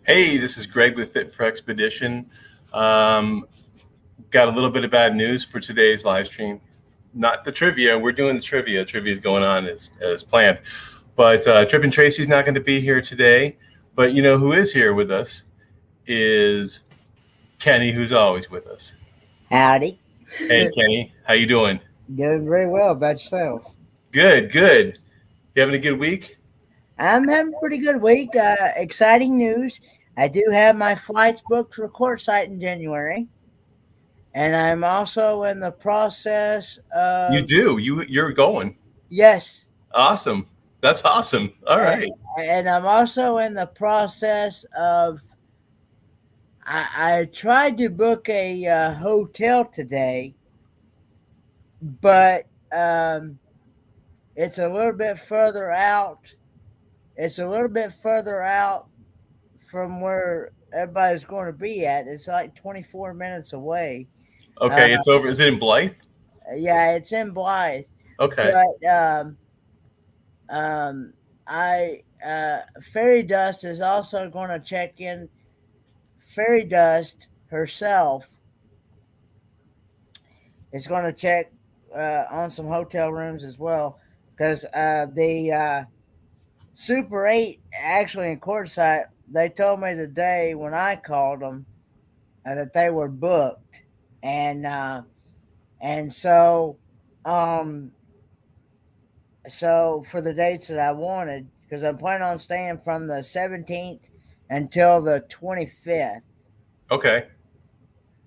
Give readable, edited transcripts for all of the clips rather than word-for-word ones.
Hey, this is Greg with Fit for Expedition. Um, got a little bit of bad news for today's live stream. Not the trivia. We're doing the trivia. Trivia is going on as planned. But Trip and Tracy's not going to be here today. But you know who is here with us is Kenny, who's always with us. Howdy. Hey, Kenny, how you doing? Doing very well about yourself. Good, good. You having a good week? I'm having a pretty good week. Exciting news. I do have my flights booked for Quartzsite in January. And I'm also in the process of... You do. You're going. Yes. Awesome. That's awesome. All right. And I'm also in the process of... I tried to book a hotel today, but it's a little bit further out. It's a little bit further out from where everybody's going to be at. It's like 24 minutes away. Okay, it's over. Is it in Blythe? Yeah, it's in Blythe. Okay. But Fairy Dust is also going to check in. Fairy Dust herself is going to check on some hotel rooms as well, because the Super 8 actually in Quartzsite, they told me today when I called them that they were booked, and so for the dates that I wanted, because I'm planning on staying from the 17th until the 25th. Okay.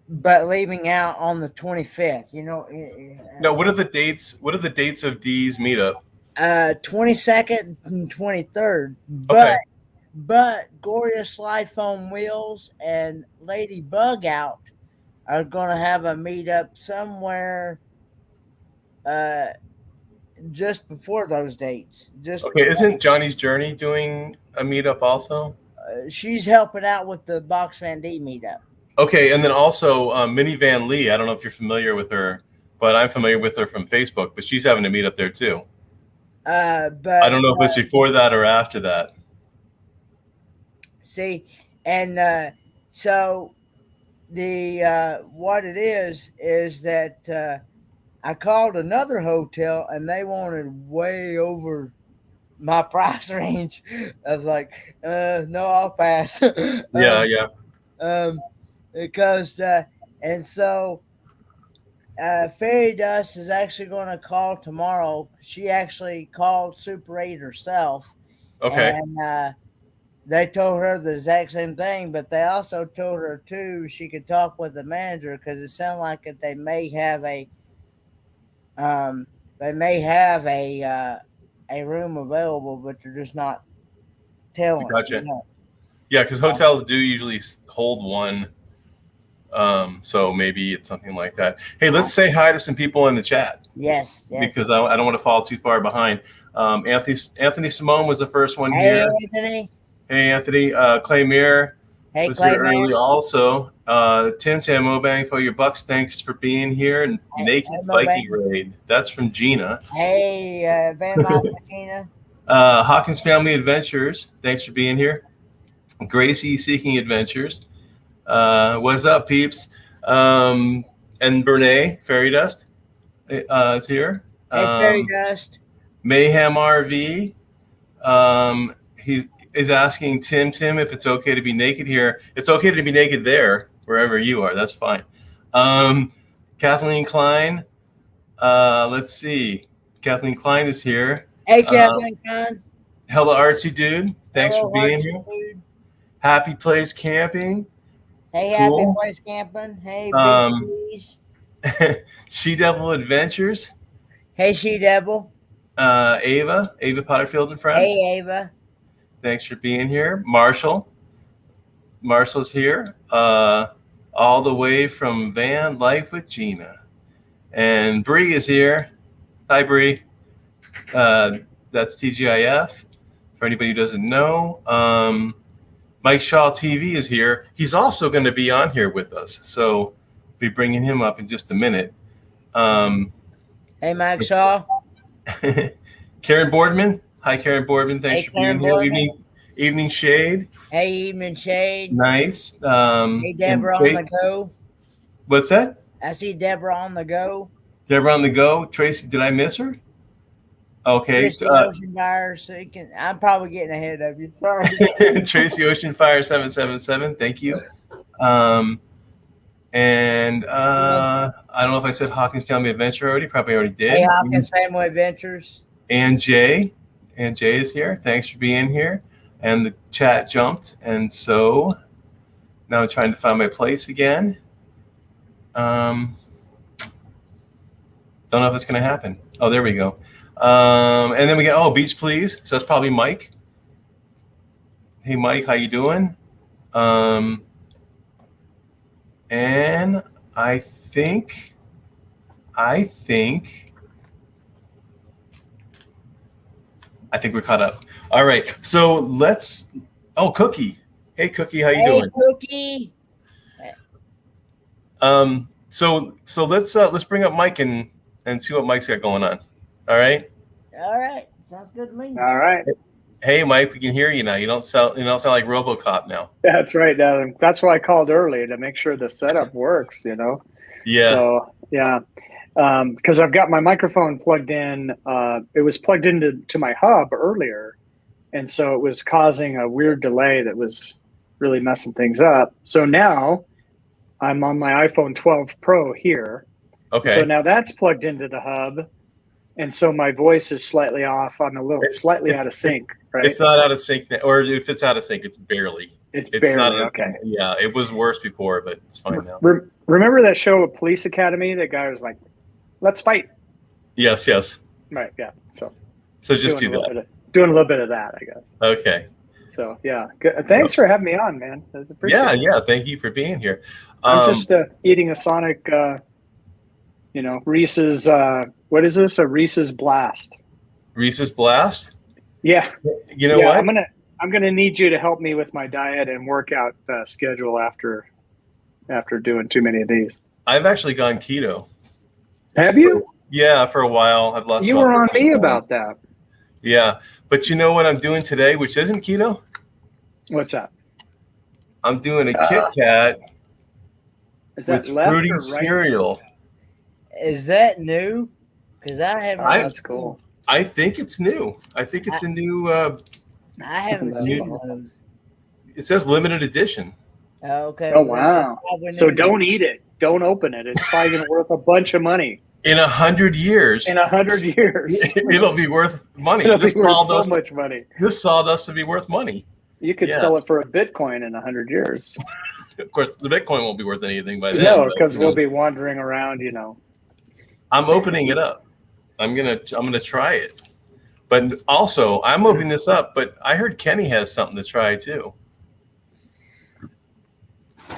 But leaving out on the 25th, No, what are the dates? What are the dates of Dee's meetup? 22nd and 23rd. Okay. But Glorious Life on Wheels and Lady Bug Out are going to have a meetup somewhere just before those dates. Isn't Johnny's Journey doing a meetup also? She's helping out with the Boxman D meetup. Okay, and then also Minivan Lee. I don't know if you're familiar with her, but I'm familiar with her from Facebook. But she's having a meetup there too. But I don't know if it's before that or after that. See, and so the what it is that I called another hotel and they wanted way over my price range. I was like, no, I'll pass. Yeah. Because and so Fairy Dust is actually going to call tomorrow. She actually called Super 8 herself. Okay. And they told her the exact same thing, but they also told her too she could talk with the manager, because it sounded like that they may have a room available, but they're just not telling. Gotcha. Yeah, because hotels do usually hold one. So maybe it's something like that. Hey, let's say hi to some people in the chat. Yes. Because I don't want to fall too far behind. Anthony Simone was the first one here. Anthony. Hey, Anthony. Clay Muir was here early also. Tim Mobang for your bucks. Thanks for being here. Naked Viking Raid. That's from Gina. Hey, Van Life Gina. Hawkins Family Adventures. Thanks for being here. Gracie Seeking Adventures. What's up, peeps? And Bernay Fairy Dust is here. Hey, Fairy Dust. Mayhem RV. He is asking Tim if it's okay to be naked here. It's okay to be naked there, wherever you are. That's fine. Kathleen Klein. Let's see. Kathleen Klein is here. Hey, Kathleen Klein. Hella Artsy Dude. Thanks for being here. Dude. Happy Place Camping. Hey, cool. Happy Place Camping. Hey, She Devil Adventures. Hey, She Devil. Ava Potterfield and Friends. Hey, Ava. Thanks for being here. Marshall's here. All the way from Van Life with Gina. And Bree is here. Hi, Bree. That's TGIF. For anybody who doesn't know. Mike Shaw TV is here. He's also going to be on here with us. So we'll be bringing him up in just a minute. Hey, Mike Shaw. Karen Boardman. Hi, Karen Boardman. Thanks for being here. Evening Shade. Hey, Evening Shade. Nice. Hey, Deborah on the go. What's that? I see Deborah on the go. Deborah on the go. Traci, did I miss her? Okay. Traci Oceanfire. So I'm probably getting ahead of you. Sorry. Traci Oceanfire 777. Thank you. And I don't know if I said Hawkins Family Adventure already. Probably already did. Hey, Hawkins Family Adventures. And Jay. And Jay is here. Thanks for being here. And the chat jumped. And so now I'm trying to find my place again. Don't know if it's going to happen. Oh, there we go. And then we get, Beach Please. So that's probably Mike. Hey, Mike, how you doing? And I think we're caught up. All right. So let's, Cookie. Hey, Cookie, how you doing? Cookie. So let's bring up Mike and see what Mike's got going on. All right. All right. Sounds good to me. All right. Hey, Mike, we can hear you now. You don't sound like RoboCop now. That's right. That's why I called early, to make sure the setup works. Yeah. So yeah, because I've got my microphone plugged in. It was plugged into my hub earlier, and so it was causing a weird delay that was really messing things up. So now I'm on my iPhone 12 Pro here. Okay. So now that's plugged into the hub, and so my voice is slightly off. I'm slightly out of sync. Right? It's not out of sync, or if it's out of sync, it's barely. It's barely, not okay. Yeah, it was worse before, but it's fine now. Remember that show, Police Academy? That guy was like, "Let's fight." Yes. Right. Yeah. So just do that. Doing a little bit of that, I guess. Okay. So yeah, good. Thanks for having me on, man. Yeah. Thank you for being here. I'm just eating a Sonic, Reese's. What is this? A Reese's Blast. Reese's Blast. Yeah. You know what? I'm gonna need you to help me with my diet and workout schedule after doing too many of these. I've actually gone keto. Have you? Yeah, for a while. I've lost. You were on me about that. Yeah, but you know what I'm doing today, which isn't keto? What's that? I'm doing a Kit Kat with fruity cereal. Is that new? Because I haven't. That's cool. I think it's new. I think it's a new. I haven't seen those. It says limited edition. Okay. Oh wow! So don't eat it. Don't open it. It's probably going to worth a bunch of money. In 100 years. In 100 years, it'll be worth money. It'll be worth so much money. This sawdust will be worth money. You could sell it for a Bitcoin in 100 years. Of course, the Bitcoin won't be worth anything by then. No, because we'll be wandering around. I'm opening it up. I'm gonna try it. But also, I'm opening this up. But I heard Kenny has something to try too.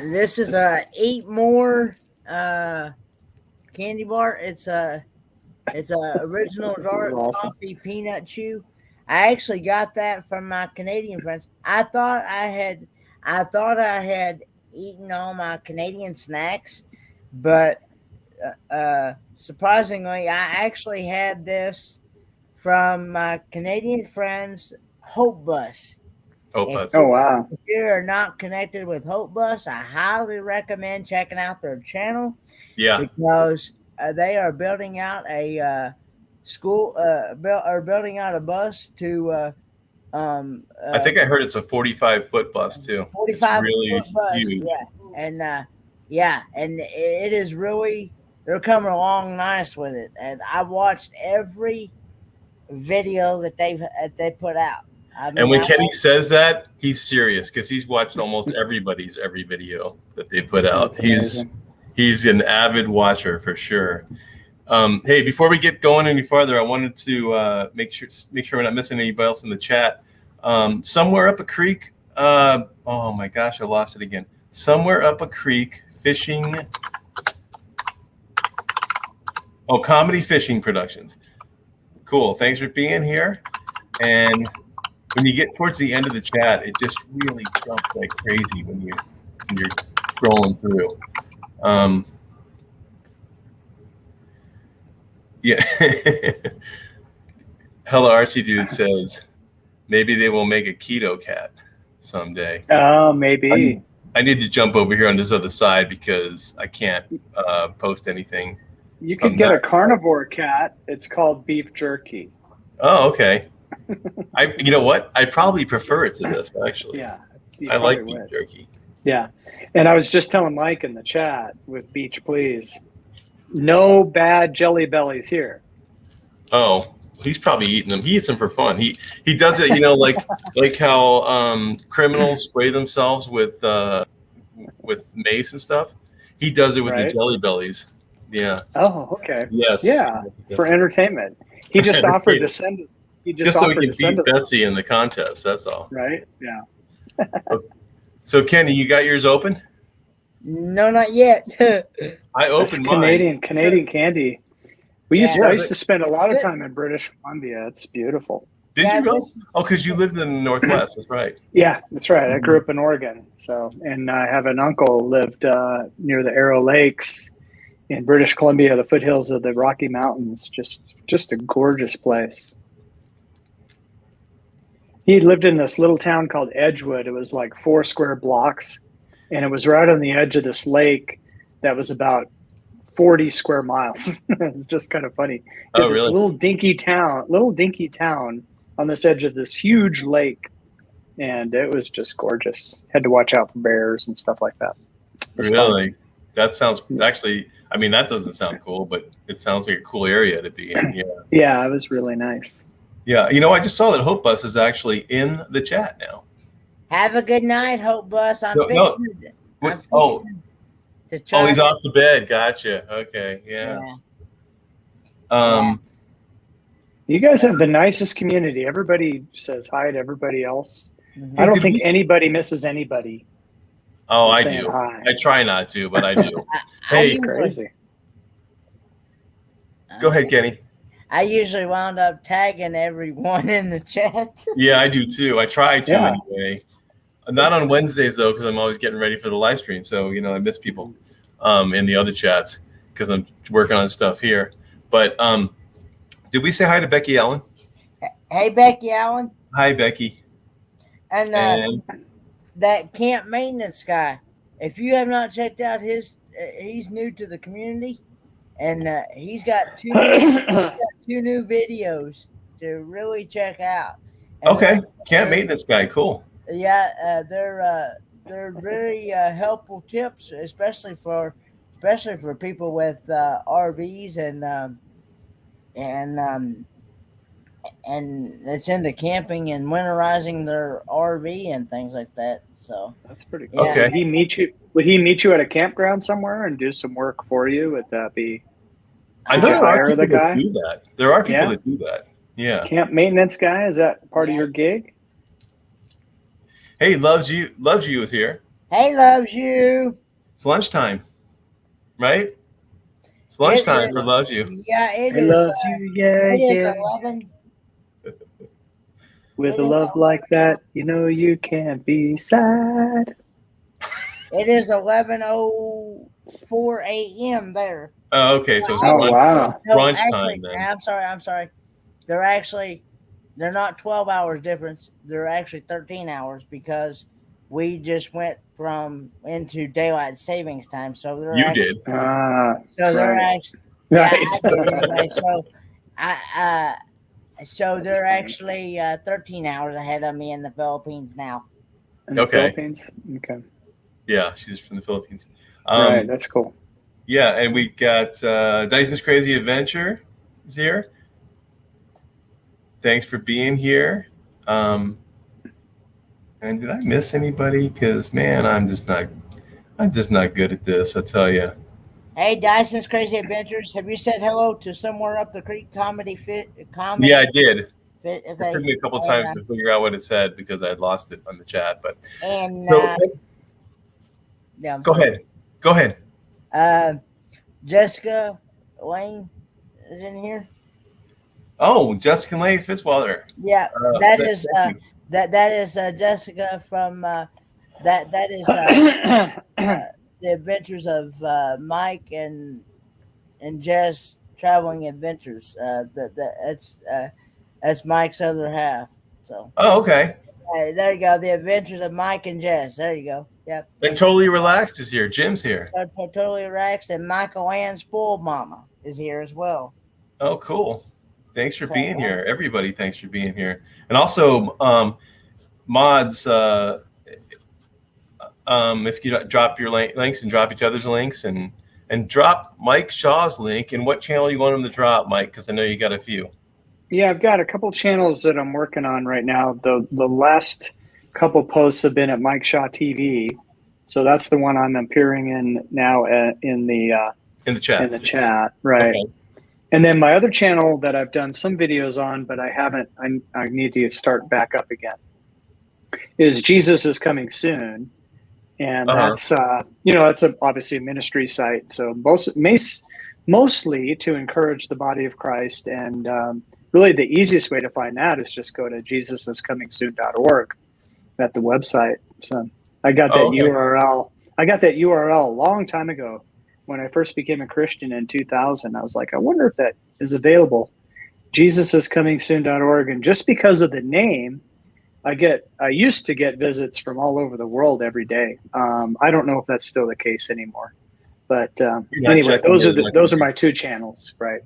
This is a Eat More candy bar. It's a original dark coffee peanut chew. I actually got that from my Canadian friends. I thought I had eaten all my Canadian snacks, but surprisingly, I actually had this from my Canadian friends, Hope Bus. Hope Bus. Oh wow! If you are not connected with Hope Bus, I highly recommend checking out their channel. Yeah, because they are building out a school, building out a bus to. I think I heard it's a 45-foot bus too. 45-foot bus, huge. Yeah, and it is really. They're coming along nice with it, and I watched every video that they put out. I mean, and when Kenny says that, he's serious because he's watched almost every video that they put out. He's an avid watcher for sure. Hey, before we get going any farther, I wanted to make sure we're not missing anybody else in the chat. Somewhere up a creek. Oh my gosh, I lost it again. Somewhere up a creek, fishing. Oh, Comedy Fishing Productions. Cool. Thanks for being here. And when you get towards the end of the chat, it just really jumps like crazy when you're scrolling through. Yeah. Hello, RC Dude says, Maybe they will make a keto cat someday. Oh, maybe. I need to jump over here on this other side because I can't post anything. You could get a carnivore cat. It's called beef jerky. Oh, okay. You know what? I probably prefer it to this, actually. Yeah. I like beef jerky. Yeah. And I was just telling Mike in the chat with Beach Please, no bad jelly bellies here. Oh, he's probably eating them. He eats them for fun. He does it, like how criminals spray themselves with mace and stuff. He does it with the jelly bellies. Yeah. Oh, okay. Yes. Yeah, for entertainment. He just offered to send us. He just so offered he can to send beat us Betsy in the contest. That's all. Right? Yeah. So Kenny, you got yours open? No, not yet. I opened mine. Canadian candy. I used to spend a lot of time in British Columbia. It's beautiful. Did you really? Oh, because you lived in the Northwest. That's right. Yeah, that's right. I grew up in Oregon. And I have an uncle who lived near the Arrow Lakes in British Columbia, the foothills of the Rocky Mountains. Just a gorgeous place. He lived in this little town called Edgewood. It was like 4 square blocks, and it was right on the edge of this lake that was about 40 square miles. It's just kind of funny. Oh, this really? little dinky town on this edge of this huge lake, and it was just gorgeous. Had to watch out for bears and stuff like that. Really? Fun. That sounds actually. I mean, that doesn't sound cool, but it sounds like a cool area to be in. Yeah. Yeah, it was really nice. Yeah, I just saw that Hope Bus is actually in the chat now. Have a good night, Hope Bus. I'm fixing to try. Oh, he's off to bed. Gotcha. Okay, yeah. You guys have the nicest community. Everybody says hi to everybody else. Mm-hmm. I don't think anybody misses anybody. Oh, I do. Hi. I try not to, but I do. Hey, it's crazy. Go ahead, Kenny. I usually wound up tagging everyone in the chat. Yeah, I do too. I try to anyway. Not on Wednesdays though, because I'm always getting ready for the live stream. So I miss people in the other chats because I'm working on stuff here. But did we say hi to Becky Allen? Hey, Becky Allen. Hi, Becky. And that camp maintenance guy. If you have not checked out he's new to the community. And he's got two new videos to really check out. And okay, camp maintenance guy, cool. Yeah, they're very helpful tips, especially for people with RVs and it's into camping and winterizing their RV and things like that. So that's pretty cool. Okay. Would he meet you at a campground somewhere and do some work for you? Would that be? I know there are people that do that. There are people that do that. Yeah. Camp maintenance guy, is that part of your gig? Hey, Loves You is here. Hey, Loves You. It's lunchtime, right? It's lunchtime for Loves You. Yeah, it is. Loves You, yeah, it yeah. Is 11. With a love like that, you can't be sad. It is 11:04 a.m. there. Oh, okay. So it's brunch time then. I'm sorry. They're not 12 hours difference. They're actually 13 hours because we just went into daylight savings time. So they're they're actually so they're actually 13 hours ahead of me in the Philippines now. Philippines? Okay. Yeah, she's from the Philippines. Right, that's cool. Yeah, and we got Dyson's Crazy Adventure is here. Thanks for being here. And did I miss anybody? Because man, I'm just not good at this. I tell you. Hey, Dyson's Crazy Adventures. Have you said hello to Somewhere Up the Creek Comedy? Yeah, I did. It took me a couple times to figure out what it said because I had lost it on the chat. But go ahead. Jessica Lane is in here. Oh, Jessica Lane Fitzwater. Yeah, that is Jessica from that is the Adventures of Mike and Jess Traveling Adventures. That's Mike's other half. So okay. there you go. The Adventures of Mike and Jess. There you go. Yep. And Totally Relaxed is here. Jim's here. Totally relaxed. And Michael Ann Spoiled Mama is here as well. Oh, cool. Thanks for So, being here. Everybody, thanks for being here. And also, mods, if you drop your links and drop each other's links and drop Mike Shaw's link and what channel you want him to drop, Mike, because I know you got a few. Yeah, I've got a couple channels that I'm working on right now. The last couple posts have been at Mike Shaw TV, so that's the one I'm appearing in now in the chat. In the chat, right? Okay. And then my other channel that I've done some videos on, but I haven't. I need to start back up again. Is Jesus is Coming Soon, and that's that's obviously a ministry site. So mostly to encourage the body of Christ, and really the easiest way to find that is just go to jesusiscomingsoon.org at the website. So I got that URL. I got that URL a long time ago when I first became a Christian in 2000. I was like, I wonder if that is available. jesusiscomingsoon.org, and just because of the name, I used to get visits from all over the world every day. I don't know if that's still the case anymore, but anyway, those are my two channels, right?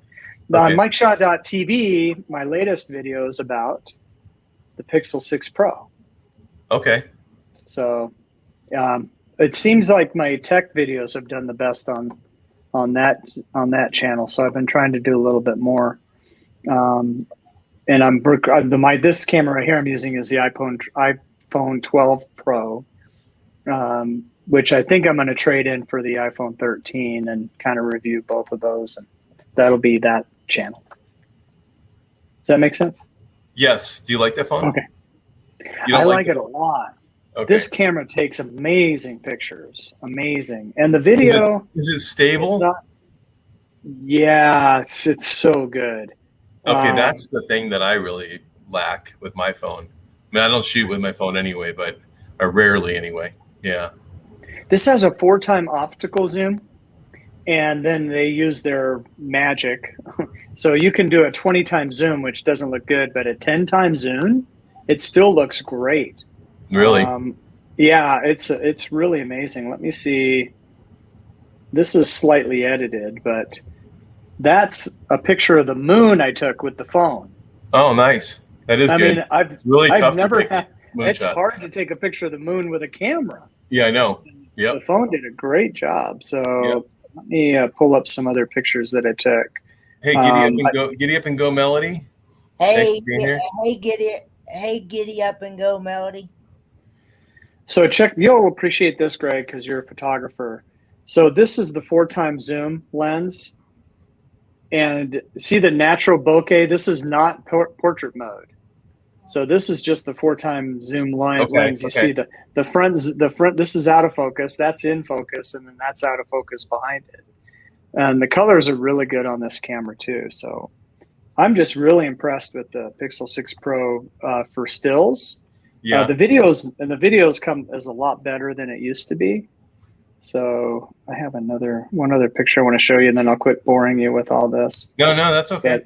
On MikeShaw.tv, my latest video is about the Pixel 6 Pro. Okay. So it seems like my tech videos have done the best on that channel. So I've been trying to do a little bit more. And this camera right here I'm using is the iPhone 12 Pro, which I think I'm going to trade in for the iPhone 13 and kind of review both of those, and that'll be that channel. Does that make sense? Yes. Do you like that phone? Okay. I like it a lot. Okay. This camera takes amazing pictures. Amazing. And the video... Is it stable? Yeah, it's so good. Okay, that's the thing that I really lack with my phone. I mean, I don't shoot with my phone anyway, but rarely anyway. Yeah. This has a 4x optical zoom, and then they use their magic. So you can do a 20x zoom, which doesn't look good, but a 10x zoom, it still looks great. Really? Yeah, it's really amazing. Let me see. This is slightly edited, but that's a picture of the moon I took with the phone. Oh, nice. That is good. I mean, it's really tough. It's hard to take a picture of the moon with a camera. Yeah, I know. Yeah. The phone did a great job. So let me pull up some other pictures that I took. Hey, giddy up and go, Melody. Hey, giddy up and go, Melody. So you'll appreciate this, Greg, because you're a photographer. So this is the 4x zoom lens. And see the natural bokeh? This is not portrait mode. So this is just the 4x zoom lens. You see the front, this is out of focus, that's in focus, and then that's out of focus behind it. And the colors are really good on this camera too. So I'm just really impressed with the Pixel 6 Pro for stills. Yeah. The videos come as a lot better than it used to be. So I have one other picture I want to show you, and then I'll quit boring you with all this. No, that's okay.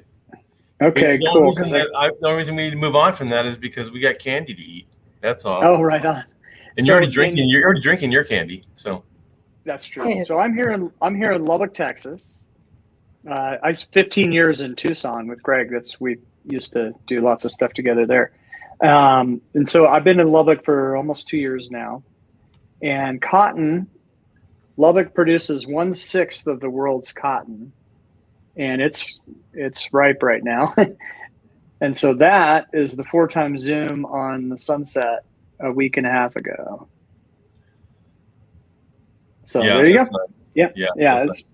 Okay, cool. The only reason we need to move on from that is because we got candy to eat. That's all. Oh, right on. And you're already drinking. You're already drinking your candy. So that's true. So I'm here in Lubbock, Texas. I spent 15 years in Tucson with Greg. We used to do lots of stuff together there. And so I've been in Lubbock for almost 2 years now. And cotton, Lubbock produces 1/6 of the world's cotton, and it's ripe right now. And so that is the 4x zoom on the sunset a week and a half ago. So there you go. Nice. Yeah, it's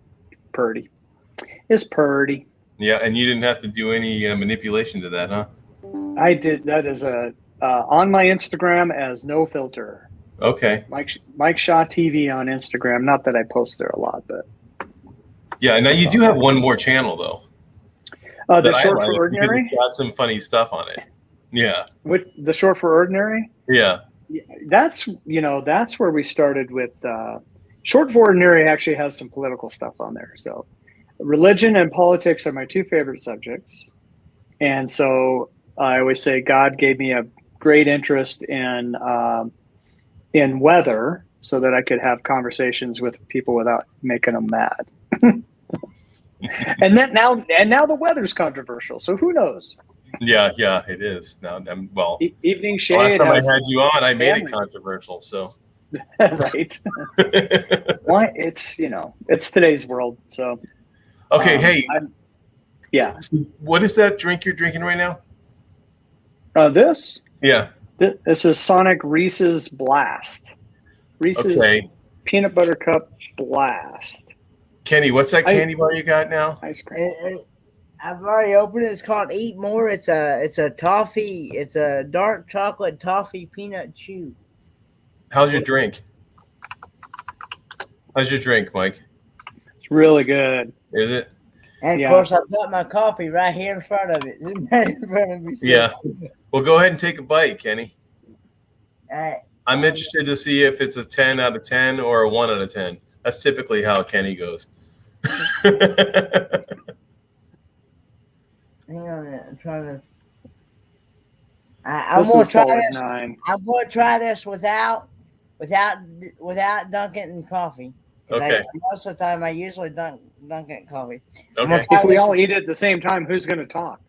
purty. It's purty. Yeah, and you didn't have to do any manipulation to that, huh? I did. That is on my Instagram as no filter. Okay. Mike Shaw TV on Instagram. Not that I post there a lot, but yeah. Now you do have one more channel though. The Short for Ordinary. It's got some funny stuff on it. Yeah. With the Short for Ordinary. Yeah. That's where we started with. Short for Ordinary actually has some political stuff on there. So, religion and politics are my two favorite subjects, and so I always say God gave me great interest in weather, so that I could have conversations with people without making them mad. and now the weather's controversial. So who knows? Yeah, it is. Now, well, Evening the Shade. last time I had you on, I made it family. controversial. So, Right. Why? It's it's today's world. So okay, hey, yeah. what is that drink you're drinking right now? This Yeah. This is Sonic Reese's Blast. Reese's Okay. Peanut Butter Cup Blast. Kenny, what's that candy bar you got now? Ice cream. I've already opened it. It's called Eat More. It's a toffee. It's a dark chocolate toffee peanut chew. How's your drink? How's your drink, Mike? It's really good. Is it? And Yeah. of course, I've got my coffee right here in front of it. Isn't that in front of me? Yeah. Well, go ahead and take a bite, Kenny. All right. I'm interested to see if it's a 10 out of 10 or a 1 out of 10. That's typically how Kenny goes. Hang on a minute. I'm trying to. I'm This gonna is try solid this. 9. I'm gonna try this without dunking in coffee. 'Cause Okay. Most of the time, I usually dunk it in coffee. Okay. If we all eat it at the same time, who's going to talk?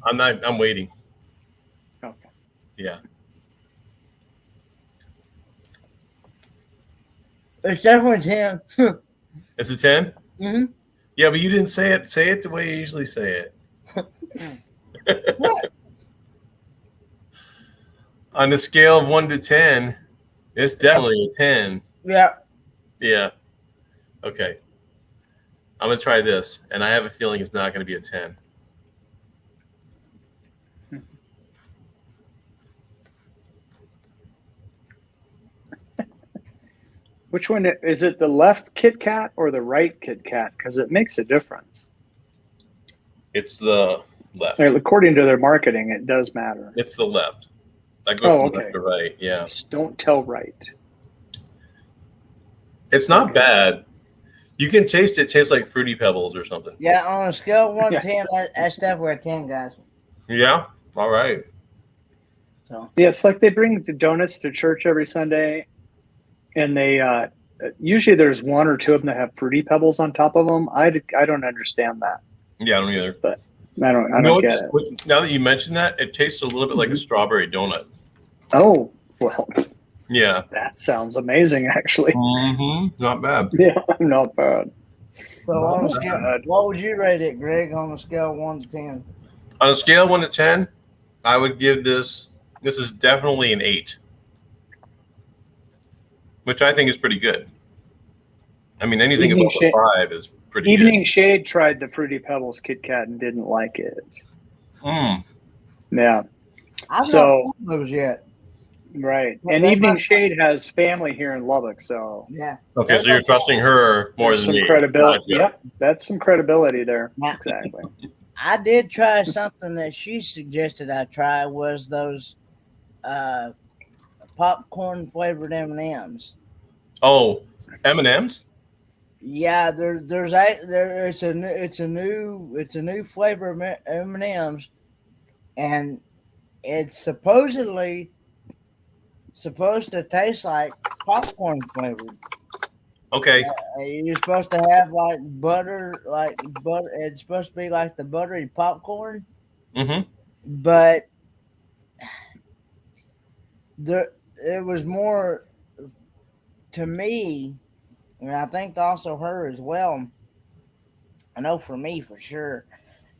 I'm waiting. Okay. Yeah. It's definitely 10. It's a 10? Mm-hmm. Yeah, but you didn't say it. Say it the way you usually say it. What? On the scale of 1 to 10, it's definitely a 10. Yeah. Yeah. Okay. I'm going to try this, and I have a feeling it's not going to be a 10. Which one is it? The left Kit Kat or the right Kit Kat? Because it makes a difference. It's the left. According to their marketing, it does matter. It's the left. I go from okay. left to right. Yeah. Just don't tell right. It's not bad. You can taste it. It tastes like Fruity Pebbles or something. Yeah, on a scale of 1 to 10, that's definitely a 10, guys. Yeah. All right. So yeah, it's like they bring the donuts to church every Sunday, and they usually there's 1 or 2 of them that have Fruity Pebbles on top of them. I don't understand that. Yeah, I don't either. But I don't get it. Now that you mentioned that, it tastes a little bit like a strawberry donut. Oh, well. Yeah. That sounds amazing, actually. Mm-hmm. Not bad. Yeah, not bad. So on a scale, what would you rate it, Greg, on a scale of 1 to 10? On a scale of 1 to 10, I would give this is definitely an 8, which I think is pretty good. I mean, anything above a 5 is pretty good. Evening Shade tried the Fruity Pebbles Kit Kat and didn't like it. Yeah. I've not had those yet. Right. And Evening Shade has family here in Lubbock, so yeah. Okay, so you're trusting her more than me. Some credibility. Gotcha. Yep, that's some credibility there. Yeah. Exactly. I did try something that she suggested I try was those popcorn flavored M&Ms. Oh, M&Ms? Yeah, it's a new flavor of M&Ms, and it's supposedly supposed to taste like popcorn flavored. Okay. You're supposed to have like butter. It's supposed to be like the buttery popcorn. Mm-hmm. But it was more to me, and I think also her as well. I know for me for sure,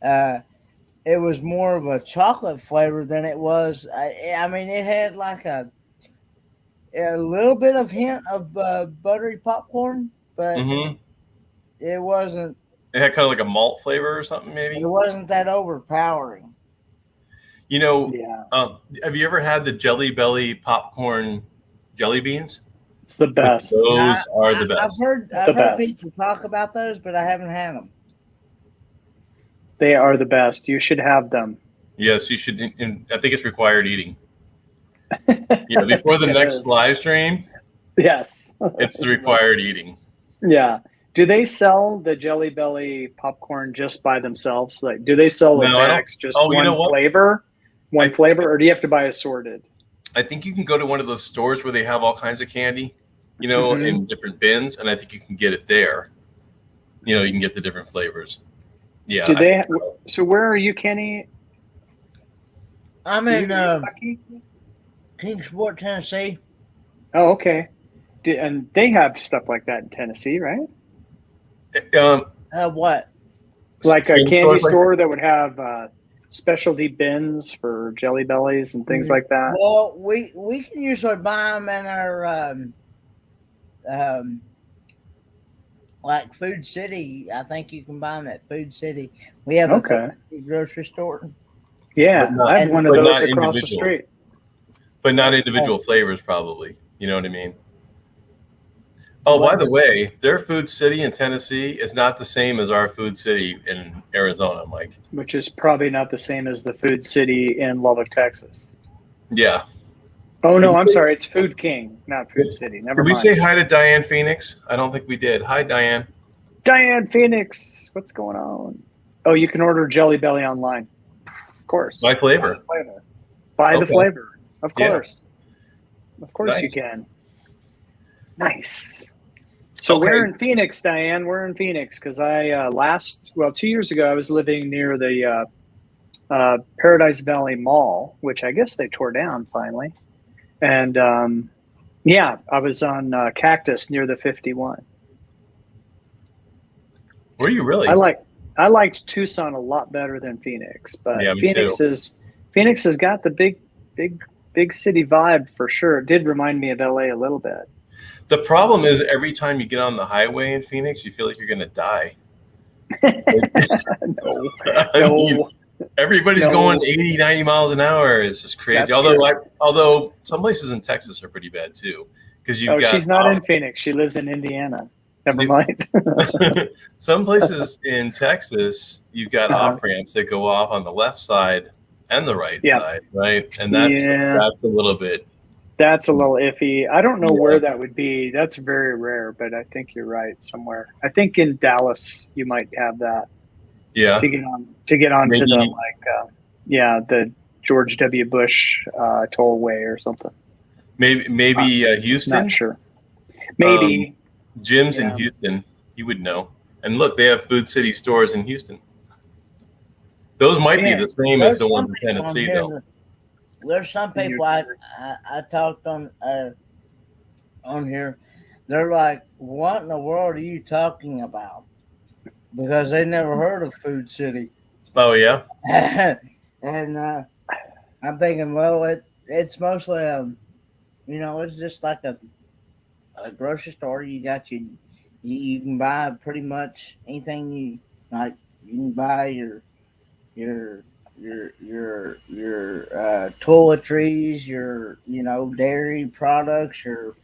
it was more of a chocolate flavor than it was. I mean, it had like a little bit of hint of buttery popcorn, but it wasn't. It had kind of like a malt flavor or something, maybe. It wasn't that overpowering. You know, yeah. Have you ever had the Jelly Belly popcorn jelly beans? It's the best. Those are the best. I've heard people talk about those, but I haven't had them. They are the best. You should have them. Yes, you should. And I think it's required eating. Yeah, before the next live stream. Yes, it's the required eating. Yeah. Do they sell the Jelly Belly popcorn just by themselves? Like, do they sell the bags just one flavor? one flavor, or do you have to buy assorted? I think you can go to one of those stores where they have all kinds of candy, in different bins, and I think you can get it there. You can get the different flavors. Yeah. Do they? So where are you, Kenny? I'm in Kingsport, Tennessee. Oh, okay. And they have stuff like that in Tennessee, right? What? Like a candy store that would have specialty bins for Jelly Bellies and things like that. Well, we can usually buy them in our like Food City. I think you can buy them at Food City. We have a grocery store. Yeah, I have one of those across the street. But not individual flavors, probably. You know what I mean? Oh, by the way, their Food City in Tennessee is not the same as our Food City in Arizona, Mike. Which is probably not the same as the Food City in Lubbock, Texas. Yeah. Oh, no, I'm sorry. It's Food King, not Food City. Never mind. Did we say hi to Diane Phoenix? I don't think we did. Hi, Diane. Diane Phoenix. What's going on? Oh, you can order Jelly Belly online. Of course. By flavor. By the flavor. Of course. Yeah. Of course you can. Nice. So we're in Phoenix, Diane. We're in Phoenix because 2 years ago, I was living near the Paradise Valley Mall, which I guess they tore down finally. And I was on Cactus near the 51. Were you really? I liked Tucson a lot better than Phoenix, but Phoenix has got the big city vibe for sure. It did remind me of LA a little bit. The problem is every time you get on the highway in Phoenix, you feel like you're going to die. No. Everybody's going 80, 90 miles an hour. It's just crazy. Although some places in Texas are pretty bad too, because she's not in Phoenix. She lives in Indiana. Never mind. Some places in Texas, you've got off ramps that go off on the left side and the right side, right? And that's a little bit. That's a little iffy. I don't know where that would be. That's very rare, but I think you're right somewhere. I think in Dallas you might have that. Yeah. To get on to the George W. Bush tollway or something. Maybe Houston. Not sure. Maybe Jim's in Houston. You would know. And look, they have Food City stores in Houston. Those might be the same as the ones in Tennessee, though. There's some people I talked on here. They're like, "What in the world are you talking about?" Because they never heard of Food City. Oh yeah. And I'm thinking, well, it's mostly it's just like a grocery store. You got you can buy pretty much anything you like. You can buy your toiletries, your dairy products, your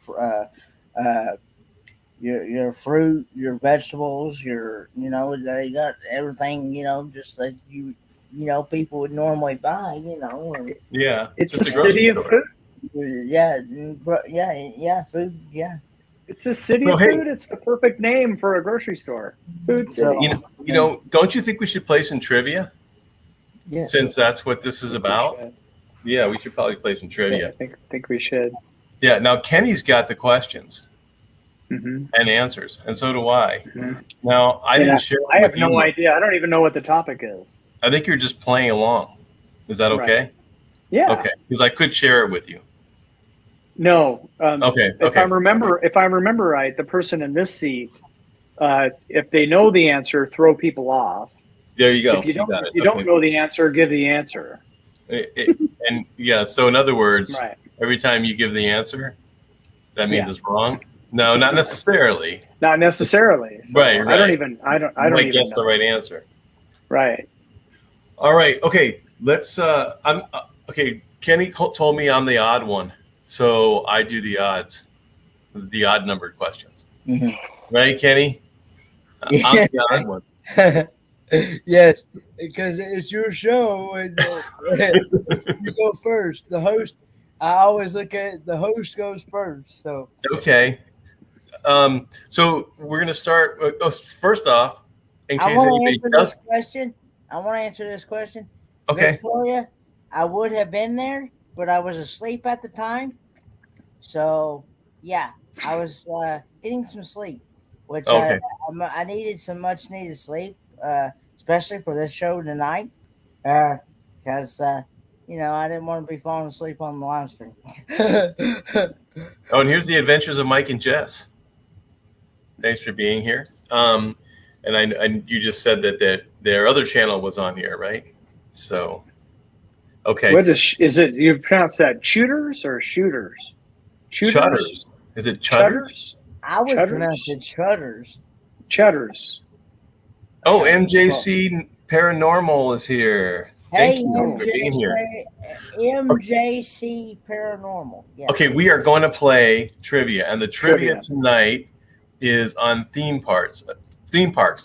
fruit, your vegetables, they got everything, just that people would normally buy, and it's a city of food. Food, it's a city of food. It's the perfect name for a grocery store. Food City. Don't you think we should play some trivia? Yes. Since that's what this is about. Yeah, we should probably play some trivia. I think we should. Yeah, now Kenny's got the questions and answers, and so do I. Mm-hmm. Now, I didn't share. I have no idea. I don't even know what the topic is. I think you're just playing along. Is that okay? Right. Yeah. Okay, because I could share it with you. No. Okay. If I remember right, the person in this seat, if they know the answer, throw people off. There you go. If you don't know the answer, give the answer. So in other words, every time you give the answer, that means it's wrong. No, not necessarily. Not necessarily. So right. I don't even guess the right answer. Right. All right. Okay. Let's. Kenny told me I'm the odd one, so I do the odds, the odd numbered questions. Mm-hmm. Right, Kenny? I'm the odd one. Yes, because it's your show and you go first. The host, I always look at it, the host goes first. So okay, so we're gonna start. First off, in case I want to answer this question. Okay, Victoria, I would have been there, but I was asleep at the time. So yeah, I was getting some sleep, which Okay. I needed some much needed sleep, especially for this show tonight, because I didn't want to be falling asleep on the live stream. Oh, and here's the Adventures of Mike and Jess. Thanks for being here. And you just said that their other channel was on here, right? So, okay. What is it? You pronounce that shooters or shooters? Chutters. Is it Chutters? I would Chutters? pronounce it Chutters. Chutters. Oh, MJC Paranormal is here. Hey, Thank you for being here. MJC Paranormal. Yeah. Okay, we are going to play trivia, and the trivia tonight is on theme parks,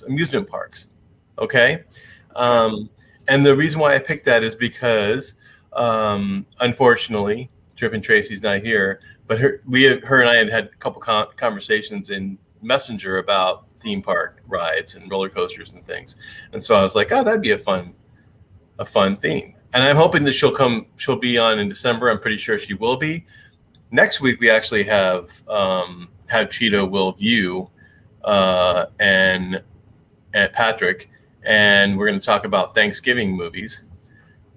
amusement parks. Okay, and the reason why I picked that is because, unfortunately, Trip and Tracy's not here, but her and I had a couple conversations in Messenger about theme park rides and roller coasters and things, and so I was like, oh, that'd be a fun theme. And I'm hoping that she'll be on in December. I'm pretty sure she will be. Next week, we actually have Cheeto, Will View, and Patrick, and we're going to talk about Thanksgiving movies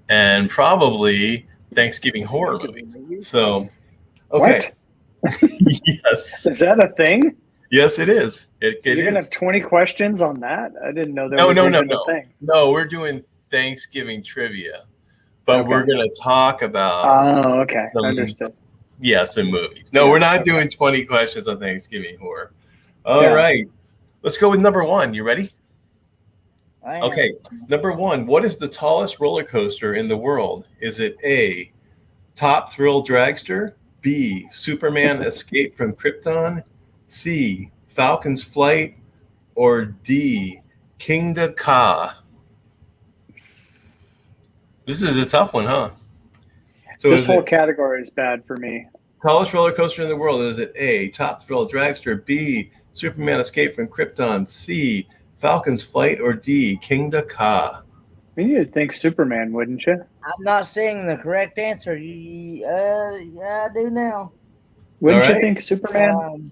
and probably Thanksgiving horror movies. So, okay. What? Yes. Is that a thing? Yes, it is. You're going to have 20 questions on that? I didn't know there was even a thing. No, we're doing Thanksgiving trivia, but we're going to talk about. Oh, okay. Understood. Yeah, some movies. No, we're not doing 20 questions on Thanksgiving horror. All right. Let's go with number one. You ready? Okay. Number one. What is the tallest roller coaster in the world? Is it A, Top Thrill Dragster, B, Superman Escape from Krypton, C, Falcon's Flight, or D, Kingda Ka? This is a tough one, huh? So this whole category is bad for me. Tallest roller coaster in the world. Is it A, Top Thrill Dragster, B, Superman Escape from Krypton, C, Falcon's Flight, or D, Kingda Ka? You'd think Superman, wouldn't you? I'm not seeing the correct answer. Yeah, I do now. Wouldn't you think Superman?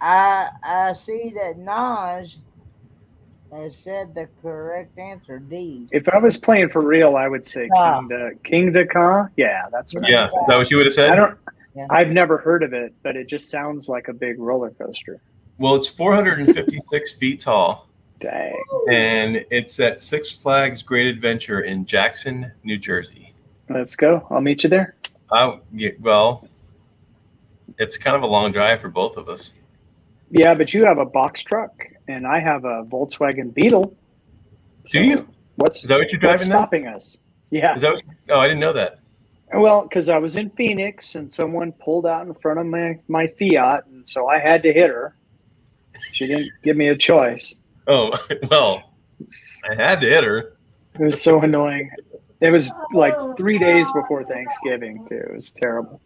I see that Naj has said the correct answer, D. If I was playing for real, I would say Kingda Ka. Yeah, that's what. Yes, is that what you would have said? I've never heard of it, but it just sounds like a big roller coaster. Well, it's 456 feet tall. Dang. And it's at Six Flags Great Adventure in Jackson, New Jersey. Let's go. I'll meet you there. Well, it's kind of a long drive for both of us. Yeah, but you have a box truck, and I have a Volkswagen Beetle. Do you? Is that what you're driving? What's stopping us? Yeah. I didn't know that. Well, because I was in Phoenix, and someone pulled out in front of my Fiat, and so I had to hit her. She didn't give me a choice. Oh, well, I had to hit her. It was so annoying. It was like 3 days before Thanksgiving, too. It was terrible.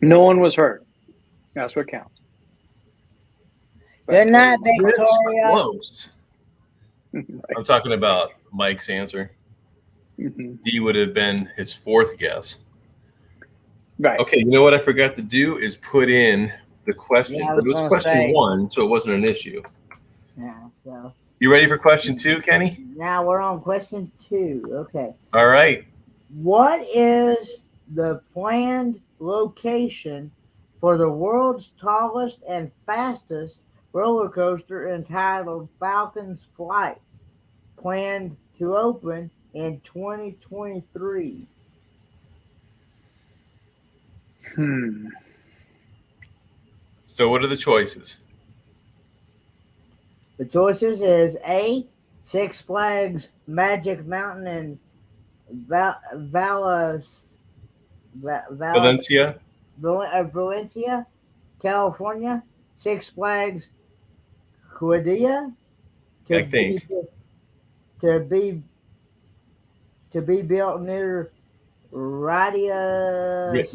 No one was hurt. That's what counts. Good night, Victoria. Close. Right. I'm talking about Mike's answer. Mm-hmm. D would have been his fourth guess. Right. Okay, you know what I forgot to do is put in the question. Yeah, it was question 1, so it wasn't an issue. Yeah, so. You ready for question 2, Kenny? Now we're on question 2. Okay. All right. What is the planned location for the world's tallest and fastest roller coaster entitled Falcon's Flight, planned to open in 2023? So what are the choices? The choices is A, Six Flags Magic Mountain in Valencia, California, Six Flags Quadia to be built near Riyadh,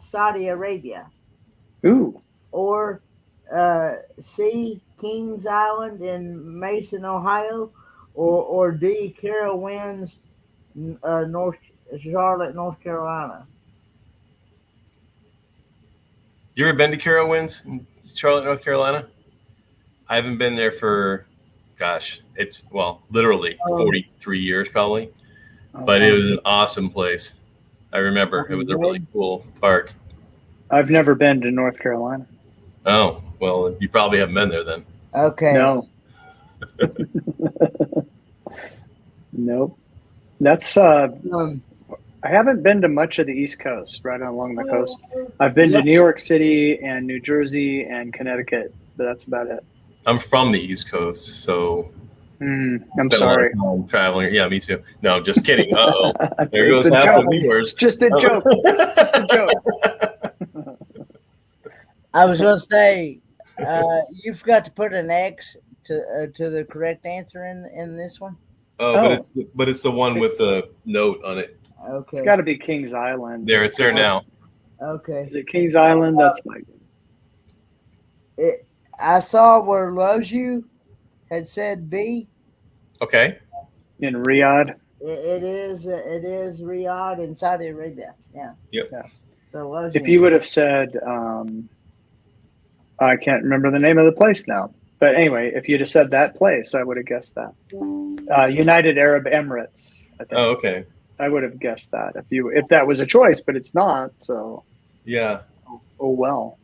Saudi Arabia. Ooh. Or C, Kings Island in Mason, Ohio, or D, Carowinds, North Charlotte, North Carolina. You ever been to Carowinds in Charlotte, North Carolina? I haven't been there for, gosh, it's literally 43 years probably. But it was an awesome place. I remember it was a really cool park. I've never been to North Carolina. Oh, well, you probably haven't been there then. Okay. No. Nope. That's I haven't been to much of the East Coast, right along the coast. I've been to New York City and New Jersey and Connecticut, but that's about it. I'm from the East Coast, so I'm sorry. Traveling. Yeah, me too. No, just kidding. Uh-oh. There It's goes a half joke. the viewers. Just a joke. Just a joke. I was going to say, you forgot to put an X to the correct answer in this one. Oh, but it's the one with the note on it. Okay. It's got to be Kings Island. There, it's there now. Okay. Is it Kings Island? That's my guess. I saw where Loves You had said B. Okay. In Riyadh. It is Riyadh in Saudi Arabia. Yeah. Yep. Yeah. So Loves If you would have said, I can't remember the name of the place now. But anyway, if you'd have said that place, I would have guessed that. United Arab Emirates, I think. Oh, okay. I would have guessed that if that was a choice, but it's not. So yeah. Oh well.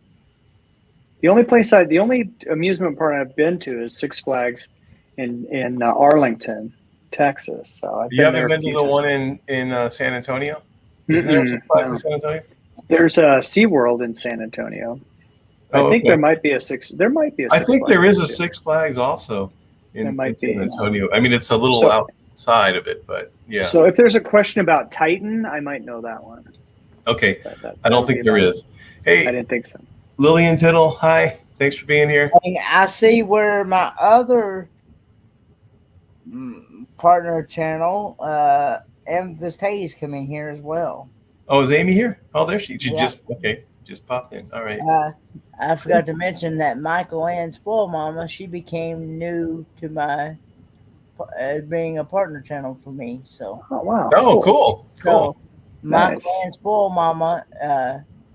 The only amusement park I've been to is Six Flags in Arlington, Texas. So you haven't been to the one in San Antonio? Isn't there Six Flags in San Antonio? There's a SeaWorld in San Antonio. I think there might be a Six. There might be a. I think there is a Six Flags also in San Antonio. I mean, it's a little outside of it, but yeah. So if there's a question about Titan, I might know that one. Okay, I don't think there is. Hey, I didn't think so. Lillian Tittle, hi. Thanks for being here. I see where my other partner channel, Amethyst Hayes, coming here as well. Oh, is Amy here? Oh, there she just popped in. All right. I forgot to mention that Michael Ann Spoil Mama, she became new to my being a partner channel for me. So. Oh wow. Oh, cool. So Michael Ann Spoil Mama,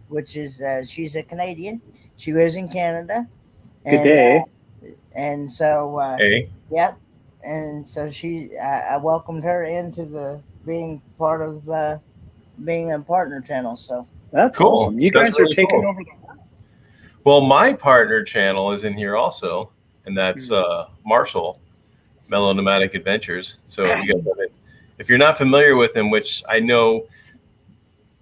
which is she's a Canadian. She lives in Canada. Good day. And so. Hey. Yep. And so I welcomed her into being part of being a partner channel. So. That's cool. Awesome. You guys are taking over the world. Well, my partner channel is in here also, and that's Marshall, Mellow Nomadic Adventures. So if you're not familiar with him, which I know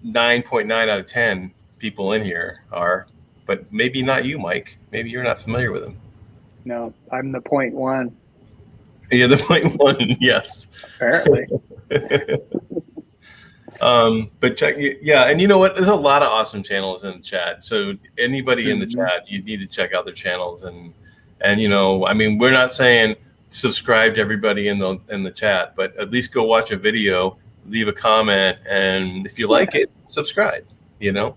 9.9 out of 10 people in here are, but maybe not you, Mike. Maybe you're not familiar with him. No, I'm the 0.1. Yeah, the 0.1, yes. Apparently. But check, and you know what? There's a lot of awesome channels in the chat. So anybody in the chat, you need to check out their channels, and you know, I mean, we're not saying subscribe to everybody in the chat, but at least go watch a video, leave a comment, and if you like it, subscribe. You know,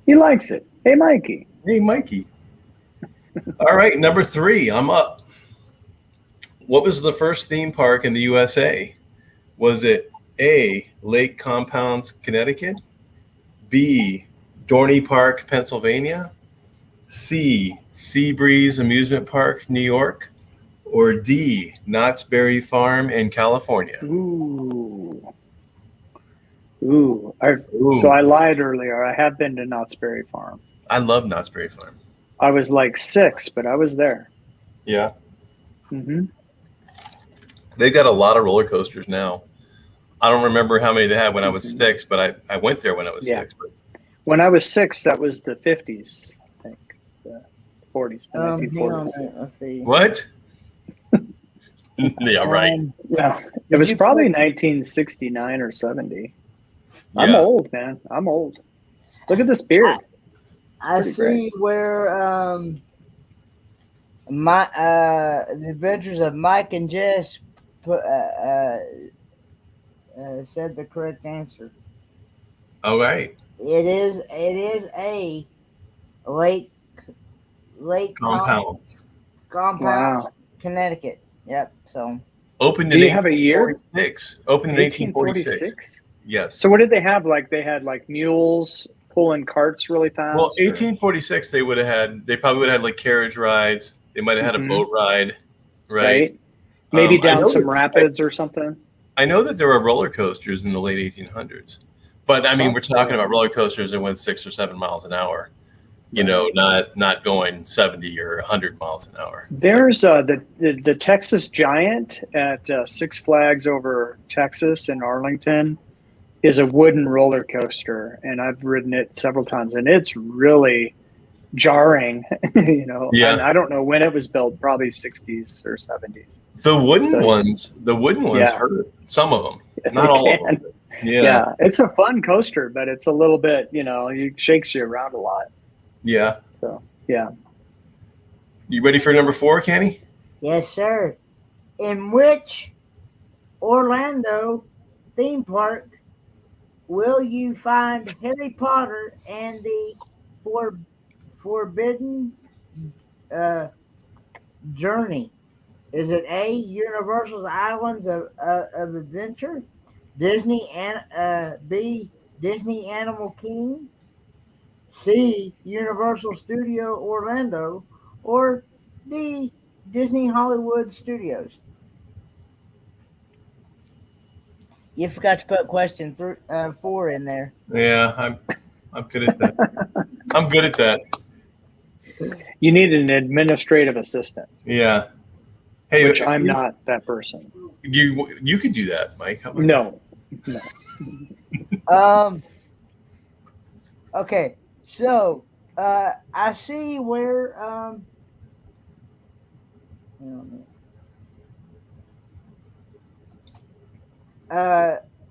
he likes it. Hey, Mikey. Hey, Mikey. All right, number 3. I'm up. What was the first theme park in the USA? Was it A, Lake Compounds, Connecticut, B, Dorney Park, Pennsylvania, C, Seabreeze Amusement Park, New York, or D, Knott's Berry Farm in California? Ooh. So I lied earlier. I have been to Knott's Berry Farm. I love Knott's Berry Farm. I was like 6, but I was there. Yeah. Mm-hmm. They've got a lot of roller coasters now. I don't remember how many they had when I was 6, but I went there when I was 6. But. When I was 6, that was the 50s, I think. The 40s, the 1940s. Let's see. What? Yeah, right. Yeah, it was probably 1969 or 70. Yeah. I'm old, man. I'm old. Look at this beard. I see where the Adventures of Mike and Jess said the correct answer. All right. It is a Lake Compounds. Compounds, wow. Connecticut. Yep. So Opened Do in you have a year? 1846. Opened in 1846. 1846. Yes. So what did they have? Like they had like mules pulling carts really fast. Well, or- 1846 they probably would have had like carriage rides. They might have had a Mhm. boat ride, right? right? Maybe I down know some that- rapids or something. I know that there were roller coasters in the late 1800s, but I mean, Oh, we're talking cool. about roller coasters that went 6 or 7 miles an hour. You Right. know, not going 70 or 100 miles an hour. There's the Texas Giant at Six Flags over Texas in Arlington is a wooden roller coaster, and I've ridden it several times, and it's really jarring. You know, Yeah. and I don't know when it was built, probably 60s or 70s. The wooden So- ones Yeah. hurt. Some of them, They not all of can. them. Yeah. Yeah, it's a fun coaster, but it's a little bit, it shakes you around a lot. Yeah. So yeah. You ready for number 4, Kenny? Yes, sir. In which Orlando theme park will you find Harry Potter and the Forbidden Journey? Is it A, Universal's Islands of Adventure, B, Disney Animal King, C, Universal Studio Orlando, or D, Disney Hollywood Studios? You forgot to put question 4 in there. Yeah, I'm good at that. I'm good at that. You need an administrative assistant, Yeah. Hey, which I'm not that person. You could do that, Mike. How about No. Okay, so I see where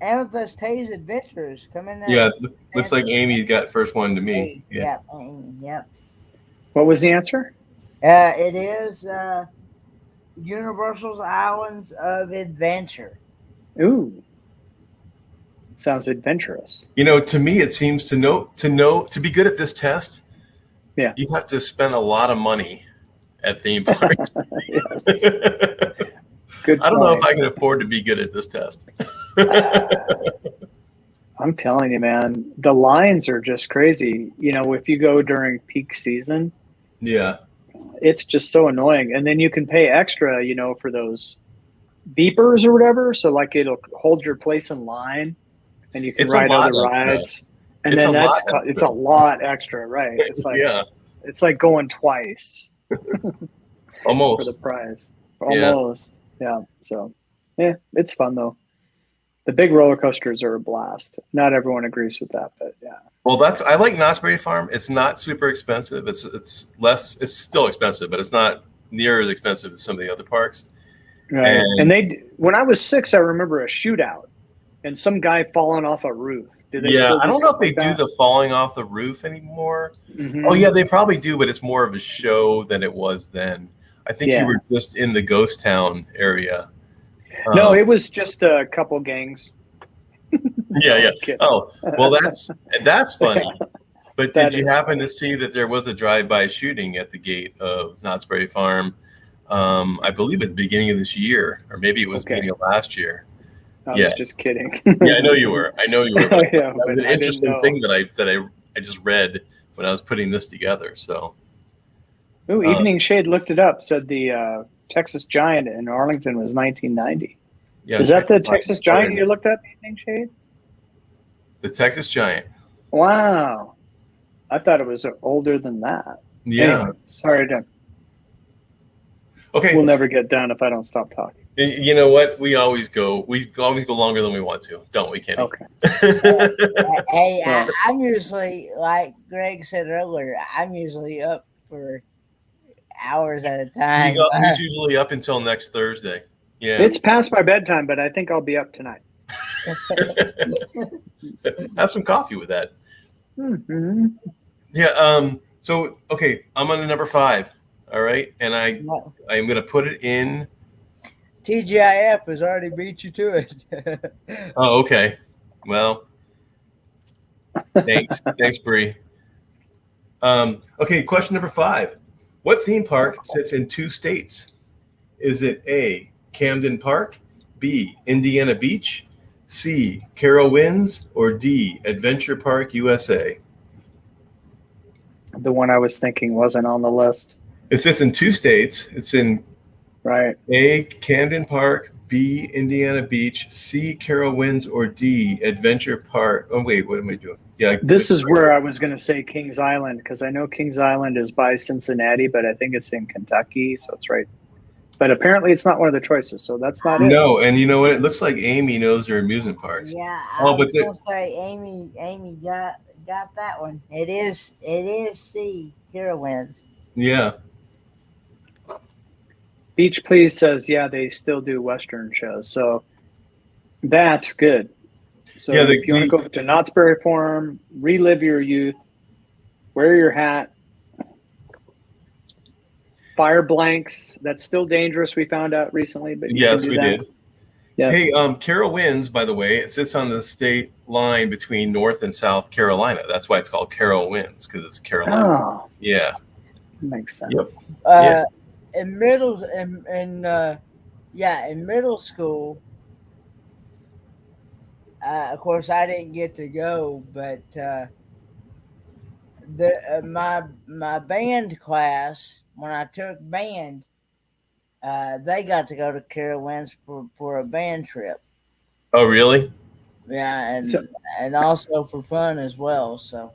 Amethyst Hayes Adventures coming out. Yeah, looks like Amy got first one to me. Yep, Amy, yep. What was the answer? It is Universal's Islands of Adventure. Ooh. Sounds adventurous. You know, to me, it seems to be good at this test. Yeah. You have to spend a lot of money at theme parks. Good I don't know if point. I can afford to be good at this test. I'm telling you, man, the lines are just crazy. You know, if you go during peak season, Yeah. it's just so annoying. And then you can pay extra, for those beepers or whatever. So like it'll hold your place in line and you can It's a ride lot other extra. rides. And It's then a lot it's a lot extra, right? It's like Yeah, it's like going twice for almost. the price. Yeah. Almost. Yeah. So yeah, it's fun though. The big roller coasters are a blast. Not everyone agrees with that, but yeah. Well, I like Knott's Berry Farm. It's not super expensive. It's less. It's still expensive, but it's not near as expensive as some of the other parks. Right. And when I was 6, I remember a shootout and some guy falling off a roof. Do they Yeah, still I don't know if stuff they like do that? the falling off the roof anymore. Mhm. Oh yeah, they probably do, but it's more of a show than it was then. I think Yeah. you were just in the ghost town area. No, it was just a couple gangs. Yeah, yeah. I'm kidding. Oh, well, that's funny. But That did you is happen funny. to see that there was a drive-by shooting at the gate of Knott's Berry Farm? I believe at the beginning of this year, or maybe it was the Okay. beginning of last year. I Yeah. was just kidding. Yeah, I know you were. But Yeah, that but was an I didn't interesting know. thing that I just read when I was putting this together. So Ooh, Evening Shade looked it up. Said the Texas Giant in Arlington was 1990. yeah, Is that the check- Texas Giant you looked up, Evening Shade? The Texas Giant. Wow. I thought it was older than that. Yeah. Anyway, sorry to. Okay. We'll never get done if I don't stop talking. You know what? We always go longer than we want to, don't we, Kenny? Okay. Hey, Yeah. I'm usually, like Greg said earlier, I'm usually up for hours at a time. He's usually up until next Thursday. Yeah. It's past my bedtime, but I think I'll be up tonight. Have some coffee with that. Mm-hmm. Yeah. So okay, I'm on the number 5. All right, and I'm gonna put it in. TGIF has already beat you to it. Oh, okay. Well, thanks, Bree. Okay, question number 5. What theme park sits in 2 states? Is it A, Camden Park, B, Indiana Beach, C, Carol Winds, or D, Adventure Park, USA? The one I was thinking wasn't on the list. It's just in 2 states. It's in Right. A, Camden Park, B, Indiana Beach, C, Carol Winds, or D, Adventure Park. Oh, wait, what am I doing? Yeah. This is where I was going to say Kings Island, because I know Kings Island is by Cincinnati, but I think it's in Kentucky, so it's right. But apparently it's not one of the choices, so that's not it. No, and you know what? It looks like Amy knows her amusement parks. Yeah, I Oh, but was gonna say Amy got that one. It is C, Carowinds. Yeah. Beach Please says, yeah, they still do Western shows, so that's good. So Yeah, if you want to go to Knott's Berry Farm, relive your youth, wear your hat, fire blanks. That's still dangerous. We found out recently, but yes, we did. Yeah. Hey, Carol Winds, by the way, it sits on the state line between North and South Carolina. That's why it's called Carol Winds, because it's Carolina. Oh, yeah, makes sense. Yep. In middle school, of course, I didn't get to go, but my band class, when I took band, they got to go to Carowinds for a band trip. Oh, really? Yeah, and also for fun as well. So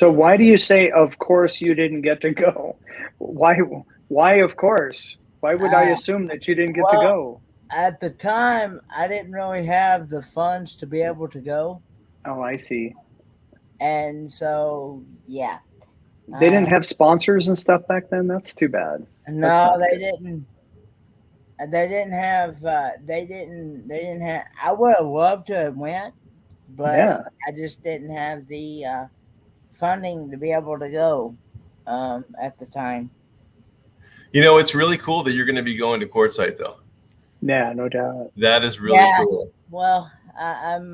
why do you say, of course, you didn't get to go? Why of course? Why would I assume that you didn't get to go? At the time, I didn't really have the funds to be able to go. Oh, I see. And so, yeah. They didn't have sponsors and stuff back then? That's too bad. No, they didn't. They didn't have. They didn't have. I would have loved to have went, but I just didn't have the funding to be able to go at the time. You know, it's really cool that you're going to be going to Quartzsite, though. Yeah, no doubt. That is really cool. Well, I'm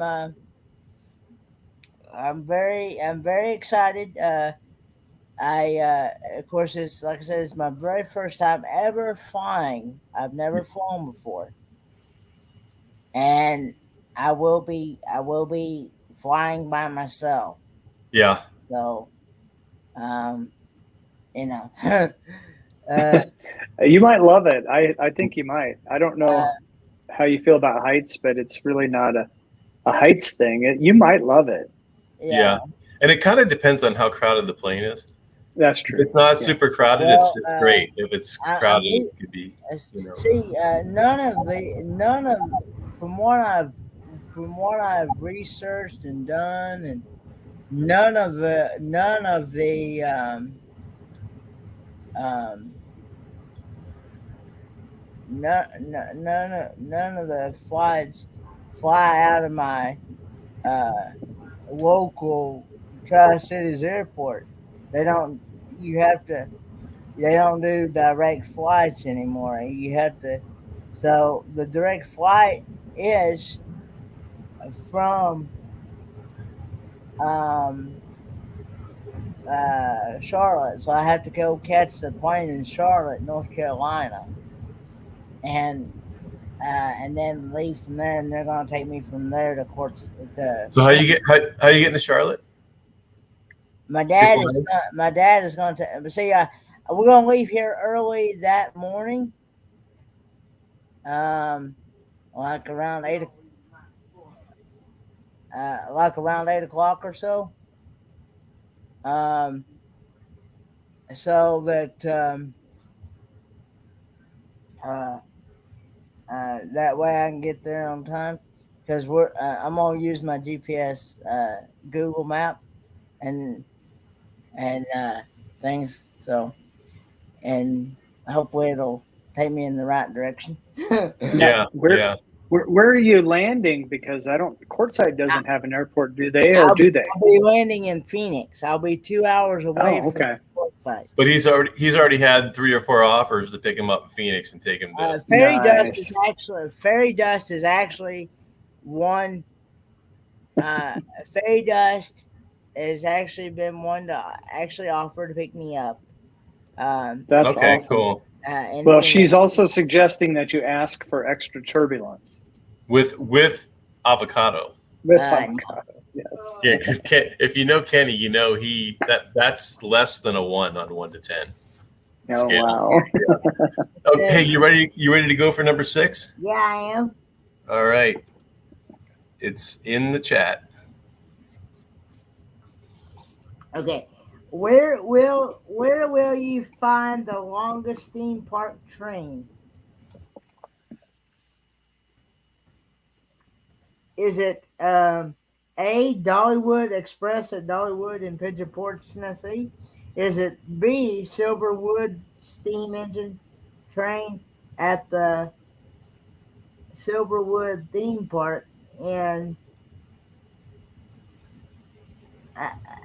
very excited. Of course, it's like I said, it's my very first time ever flying. I've never flown before, and I will be flying by myself. Yeah. So, you know, you might love it. I think you might. I don't know how you feel about heights, but it's really not a heights thing. You might love it. Yeah. And it kind of depends on how crowded the plane is. That's true. If it's not super crowded, it's great. If it's crowded, it could be. See, none of from what I've researched and done, and none of the flights fly out of my local Tri-Cities airport. They don't do direct flights anymore. You have to. So the direct flight is from Charlotte. So I have to go catch the plane in Charlotte, North Carolina, and then leave from there. And they're going to take me from there to Quartz. So how you getting to Charlotte? My dad is going to see. We're going to leave here early that morning. Like around 8 o'clock or so. So that that way I can get there on time, because I'm gonna use my GPS Google Map and things. So, and hopefully it'll take me in the right direction. Yeah. Where are you landing? Because Quartzsite doesn't have an airport, do they? Or do they? I'll be landing in Phoenix. I'll be 2 hours away from Quartzsite. But he's already had 3 or 4 offers to pick him up in Phoenix and take him to. Fairy Dust is actually one. Fairy Dust has actually been one to actually offer to pick me up. That's okay, awesome. cool. Well, she's also suggesting that you ask for extra turbulence with avocado. with avocado. Yes. Yeah, because if you know Kenny, you know that's less than a 1 on 1 to 10. Oh scale. wow. Okay, you ready? You ready to go for number 6? Yeah, I am. All right. It's in the chat. Okay. Where will you find the longest theme park train? Is it A, Dollywood Express at Dollywood in Pigeon Forge, Tennessee? Is it B, Silverwood steam engine train at the Silverwood theme park in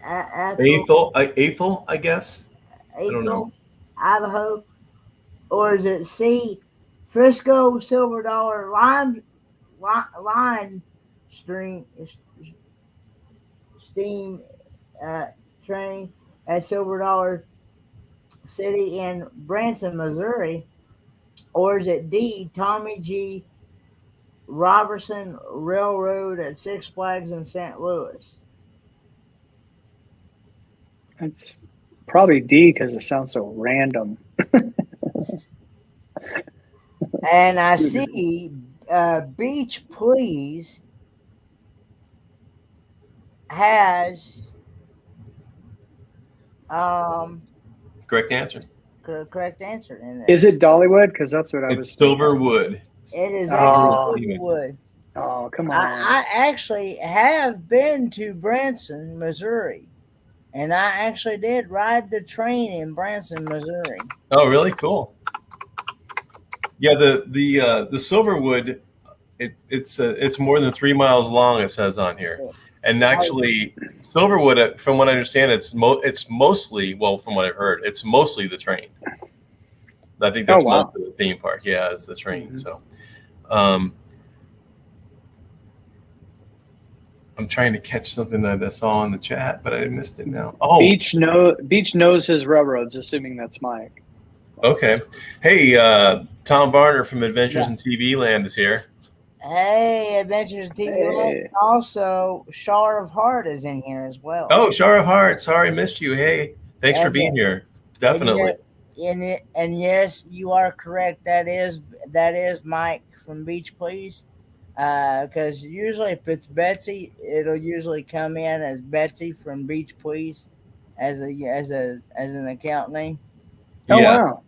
Ethel, I guess. I don't know. Idaho? Or is it C, Frisco Silver Dollar line steam train at Silver Dollar City in Branson, Missouri? Or is it D, Tommy G. Robertson Railroad at Six Flags in St. Louis? It's probably D because it sounds so random. And I see Beach Please has Correct answer. correct answer in there. Is it Dollywood? Because that's what I was. It's Silverwood. It is actually Oh. Silverwood. Oh, come on. I actually have been to Branson, Missouri, and I actually did ride the train in Branson, Missouri. Oh, really? Cool. Yeah, the Silverwood, it's more than 3 miles long. It says on here, and actually, Silverwood, from what I understand, it's mostly, well, from what I've heard, it's mostly the train. I think that's most of the theme park. Yeah, it's the train. So, I'm trying to catch something that I saw in the chat, but I missed it now. Oh, Beach knows his railroads, assuming that's Mike. Okay. Hey, Tom Varner from Adventures in TV Land is here. Hey, Adventures in TV Land. Also, Shar of Heart is in here as well. Oh, Shar of Heart. Sorry, missed you. Hey, thanks for being here. Definitely. And yes, you are correct. That is Mike from Beach Please. Because usually if it's Betsy, it'll usually come in as Betsy from Beach Please as an account name. Oh wow!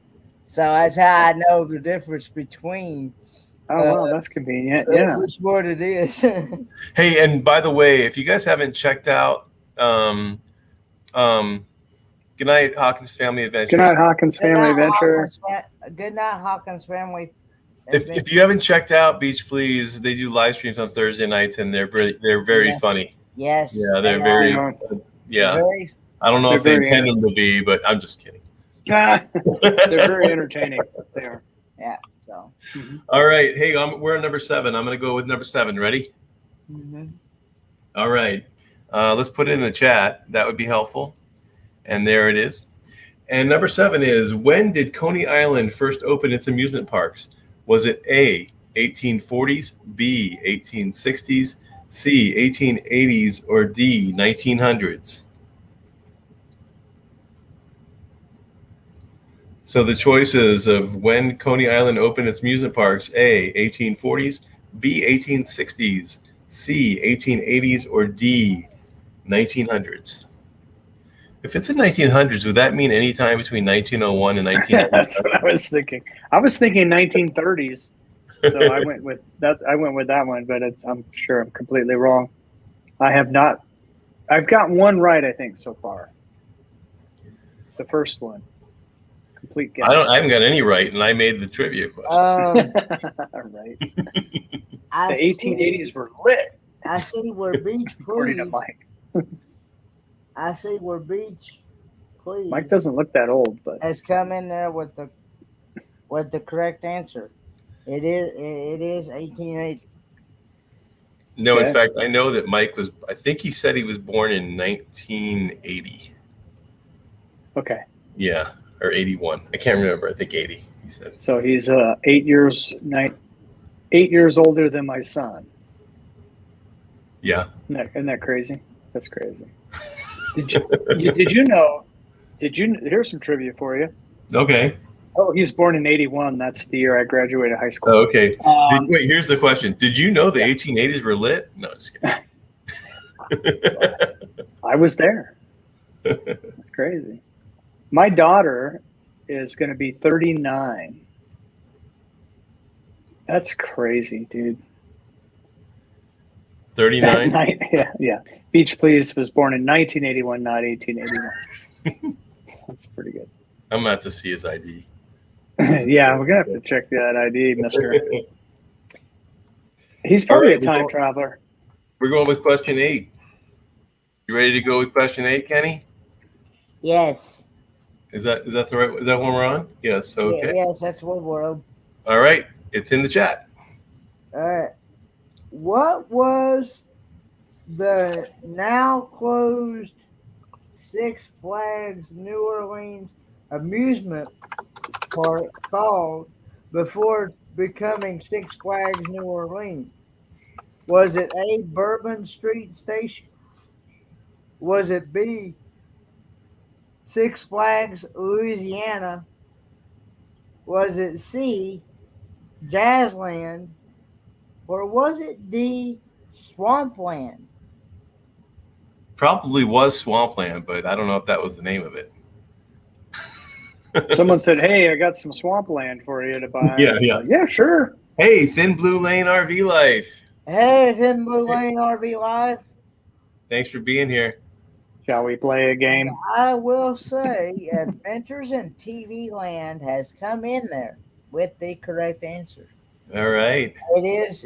So that's how I know the difference between. Oh wow, that's convenient. Yeah, which word it is. Hey, and by the way, if you guys haven't checked out, Good Night Hawkins Family Adventures. Good Night Hawkins Family Adventure. Good Night Hawkins Family. If you haven't checked out Beach Please, they do live streams on Thursday nights, and they're very funny. Yes. Yeah, they're very. Yeah. I don't know if they intend them to be, but I'm just kidding. They're very entertaining. They are. Yeah. So. Mm-hmm. All right. Hey, we're on number 7. I'm going to go with number 7. Ready? Mm-hmm. All right. Let's put it in the chat. That would be helpful. And there it is. And number 7 is, when did Coney Island first open its amusement parks? Was it A, 1840s, B, 1860s, C, 1880s, or D, 1900s? So the choices of when Coney Island opened its amusement parks: A, 1840s, B, 1860s, C, 1880s, or D, 1900s. If it's in 1900s, would that mean any time between 1901 and 1900? That's what I was thinking. I was thinking 1930s, so I went with that. I went with that one, but I'm sure I'm completely wrong. I have not. I've got one right, I think, so far. The first one. Complete guess. I haven't got any right, and I made the trivia question. Right. The 1880s were lit. I see where Beach According to Please. Mike. I see where Beach Please. Mike doesn't look that old, but has come in there with the correct answer. It is 1880. No, in fact, I know that Mike was. I think he said he was born in 1980. Okay. Yeah, or 81. I can't remember. I think 80. He said. So he's 8 years older than my son. Yeah. Isn't that crazy? That's crazy. Did you know? Here's some trivia for you. Okay. Oh, he was born in 81. That's the year I graduated high school. Oh, okay. Wait, here's the question. Did you know the 1880s were lit? No, just kidding. I was there. It's crazy. My daughter is going to be 39. That's crazy, dude. 39? Yeah. Beach Please was born in 1981, not 1881. That's pretty good. I'm going to have to see his ID. Yeah, we're going to have to check that ID, mister. He's probably a time traveler. We're going with question 8. You ready to go with question 8, Kenny? Yes. Is that the right? Is that one we're on? Yes. Okay. Yes, that's what we're on. All right. It's in the chat. All right. What was the now closed Six Flags New Orleans amusement park called before becoming Six Flags New Orleans? Was it A, Bourbon Street Station? Was it B, Six Flags Louisiana? Was it C, Jazzland? Or was it D, Swampland? Probably was Swampland, but I don't know if that was the name of it. Someone said, "Hey, I got some swampland for you to buy." Yeah, sure. Hey, Thin Blue Lane RV Life. Hey, Thin Blue Lane RV Life. Thanks for being here. Shall we play a game? I will say Adventures in TV Land has come in there with the correct answer. All right. It is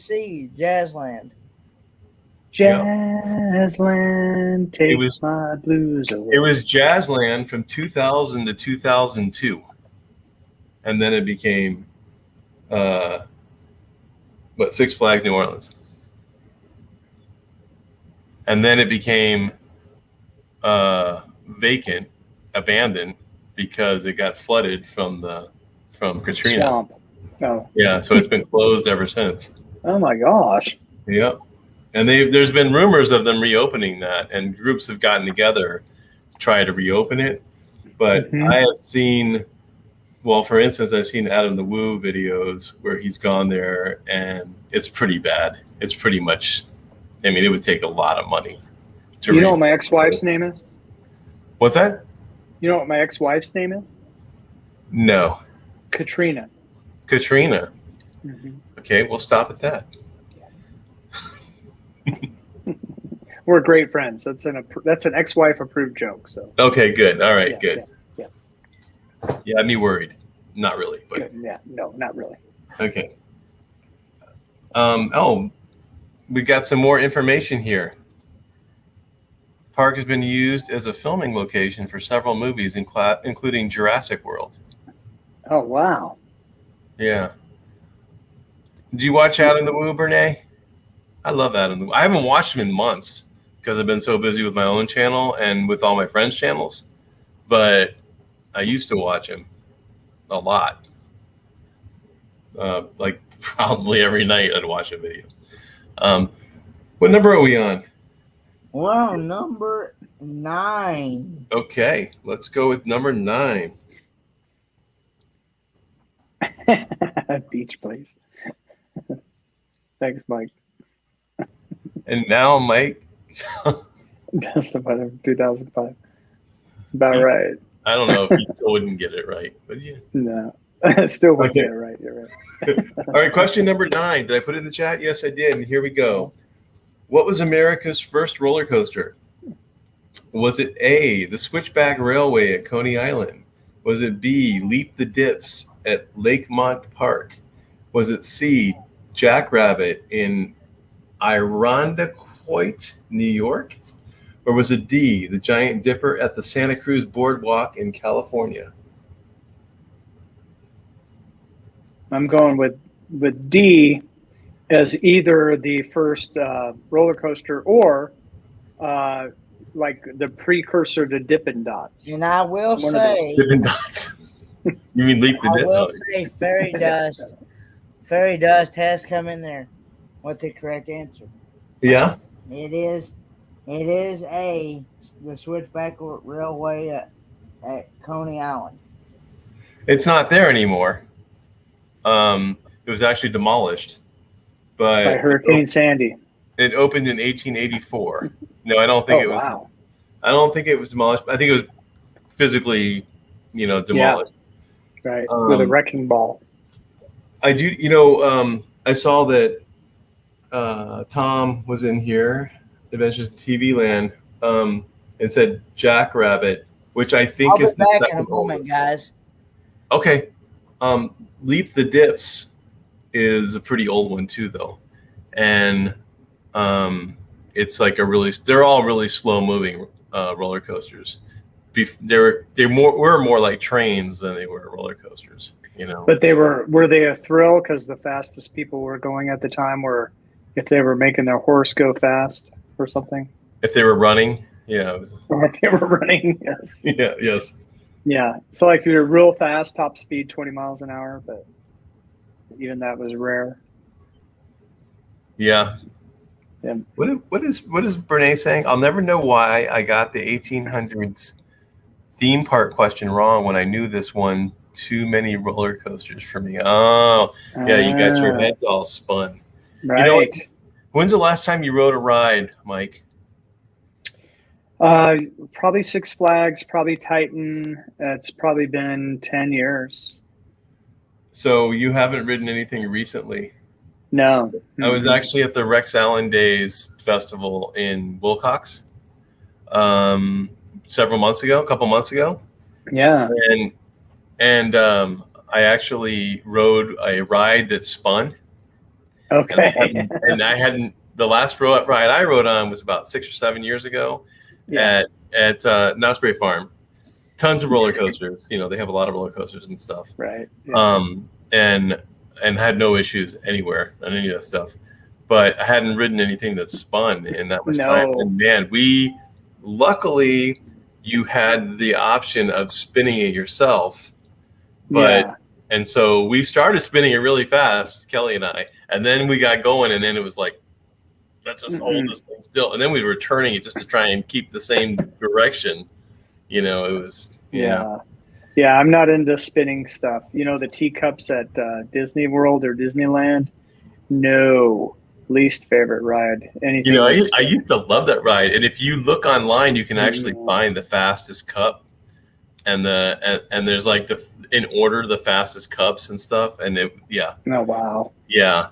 C, Jazzland. Jazzland, take my blues away. It was Jazzland from 2000 to 2002. And then it became Six Flags New Orleans. And then it became vacant, abandoned, because it got flooded from Katrina. Swamp. Oh. Yeah, so it's been closed ever since. Oh my gosh. Yep. And there's been rumors of them reopening that, and groups have gotten together to try to reopen it. But I have seen, for instance, I've seen Adam the Woo videos where he's gone there, and it's pretty bad. It's pretty much, it would take a lot of money to You know what my ex-wife's name is? What's that? You know what my ex-wife's name is? No. Katrina. Katrina. Okay, we'll stop at that. We're great friends. That's an ex-wife approved joke. So. Okay, good. All right, good. Yeah. You had me worried. Not really, but Good. Yeah, no, not really. Okay. We got some more information here. The park has been used as a filming location for several movies, including Jurassic World. Oh wow. Yeah. Did you watch Adam the Woo, Bernay? I love Adam the Woo. I haven't watched him in months because I've been so busy with my own channel and with all my friends' channels. But I used to watch him a lot. Like probably every night I'd watch a video. What number are we on? We're on number 9. Okay, let's go with number 9. Beach Place. Thanks, Mike. And now, Mike. That's the weather of 2005. It's about right. I don't know if you still wouldn't get it right, but yeah. No, I still wouldn't get it right. You're right. All right, question number 9. Did I put it in the chat? Yes, I did. And here we go. What was America's first roller coaster? Was it A, the Switchback Railway at Coney Island? Was it B, Leap the Dips at Lakemont Park? Was it C, Jackrabbit in Irondequoit, New York? Or was it D, the Giant Dipper at the Santa Cruz Boardwalk in California? I'm going with D as either the first roller coaster or like the precursor to Dippin' Dots. And I will One of say, Dippin' Dots. You mean leap the I dip? will Oh, say fairy dust. Fairy dust has come in there with the correct answer. yeah. It is the Switchback Railway at Coney Island. It's not there anymore. It was actually demolished, By but Hurricane Sandy. it opened in 1884. No, I don't think Oh, it was. wow. I don't think it was demolished. I think it was physically, demolished. Right. With a wrecking ball. I do. I saw that Tom was in here, Adventures in TV Land, and said Jackrabbit, which I think I'll is be the back in second a moment, oldest. guys. Okay. Leap the Dips is a pretty old one too, though, and it's like they're all really slow moving roller coasters. Were more like trains than they were roller coasters, But were they a thrill because the fastest people were going at the time were if they were making their horse go fast or something? If they were running, yeah. Or if they were running, yes. Yeah, yes. Yeah. So like if you're real fast, top speed 20 miles an hour, but even that was rare. Yeah. Yeah. What is Brene saying? I'll never know why I got the 1800s theme park question wrong when I knew this one. Too many roller coasters for me. Oh, yeah, you got your heads all spun. Right. When's the last time you rode a ride, Mike? Probably Six Flags, probably Titan. It's probably been 10 years. So you haven't ridden anything recently? No. I was actually at the Rex Allen Days Festival in Wilcox a couple months ago. Yeah. And I actually rode a ride that spun. Okay. And I hadn't. The last ride I rode on was about 6 or 7 years ago at Knott's Berry Farm. Tons of roller coasters. They have a lot of roller coasters and stuff. Right. Yeah. And had no issues anywhere on any of that stuff. But I hadn't ridden anything that spun in that much time. And man, luckily you had the option of spinning it yourself. And so we started spinning it really fast, Kelly and I, and then we got going, and then it was like, let's just hold this thing still. And then we were turning it just to try and keep the same direction. It was, Yeah, I'm not into spinning stuff. The teacups at Disney World or Disneyland? No. Least favorite ride. Anything. I used to love that ride. And if you look online, you can actually find the fastest cup and there's like in order the fastest cups and stuff. And oh, wow. Yeah.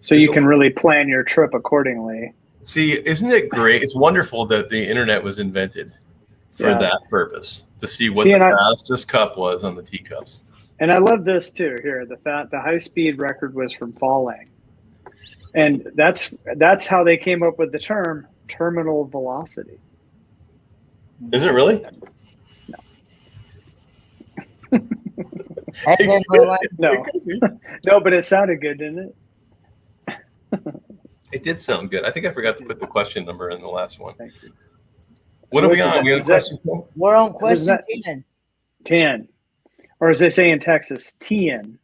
So you can really plan your trip accordingly. See, isn't it great? It's wonderful that the internet was invented for that purpose, to see what the fastest cup was on the teacups. And I love this too. Here, the high speed record was from falling, and that's how they came up with the term terminal velocity. Is it really? No. No, but it sounded good, didn't it? It did sound good. I think I forgot to put the question number in the last one. Thank you. What are we on? We on question 10? We're on question 10. 10. Or as they say in Texas, 10.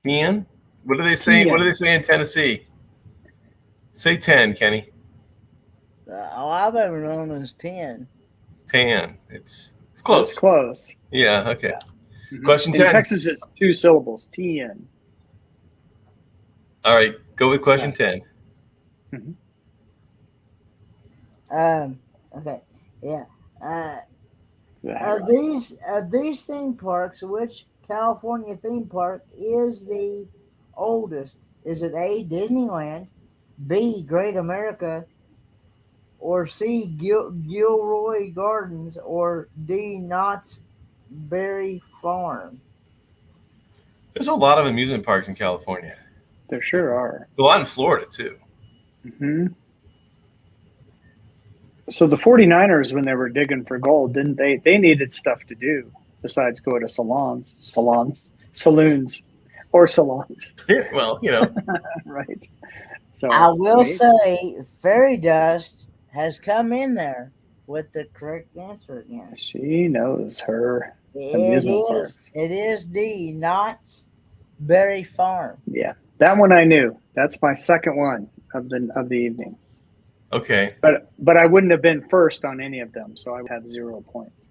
10? What do they say? What do they say in Tennessee? Say 10, Kenny. I've ever known as 10. 10. It's close. It's close. Yeah, okay. Yeah. Mm-hmm. Question 10. In Texas, it's 2 syllables, 10. All right, go with question 10. Okay. Yeah. Of these theme parks, which California theme park is the oldest? Is it A, Disneyland, B, Great America, or C, Gilroy Gardens, or D, Knott's Berry Farm? There's a lot of amusement parks in California. There sure are. There's a lot in Florida, too. Mm-hmm. So the 49ers, when they were digging for gold, didn't they? They needed stuff to do besides go to saloons, or salons. Well, Right. So I will say fairy dust has come in there with the correct answer again. She knows her amusement parks. It is the Knott's Berry Farm. Yeah, that one I knew. That's my second one of the evening. Okay. But I wouldn't have been first on any of them, so I would have 0 points.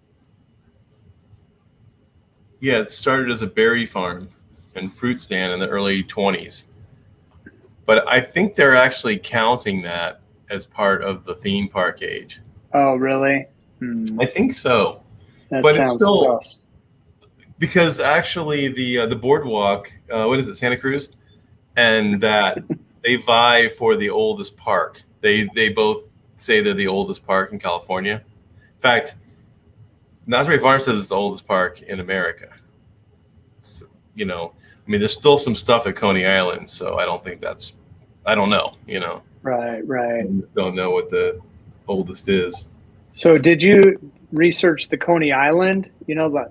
Yeah, it started as a berry farm and fruit stand in the early 20s. But I think they're actually counting that as part of the theme park age. Oh, really? I think so. That But sounds it's still, sus. because actually the boardwalk, what is it, Santa Cruz, and that they vie for the oldest park. They both say they're the oldest park in California. In fact, Knott's Berry Farm says it's the oldest park in America. It's, I mean, there's still some stuff at Coney Island, so I don't think that's. I don't know. Right. Don't know what the oldest is. So did you research the Coney Island?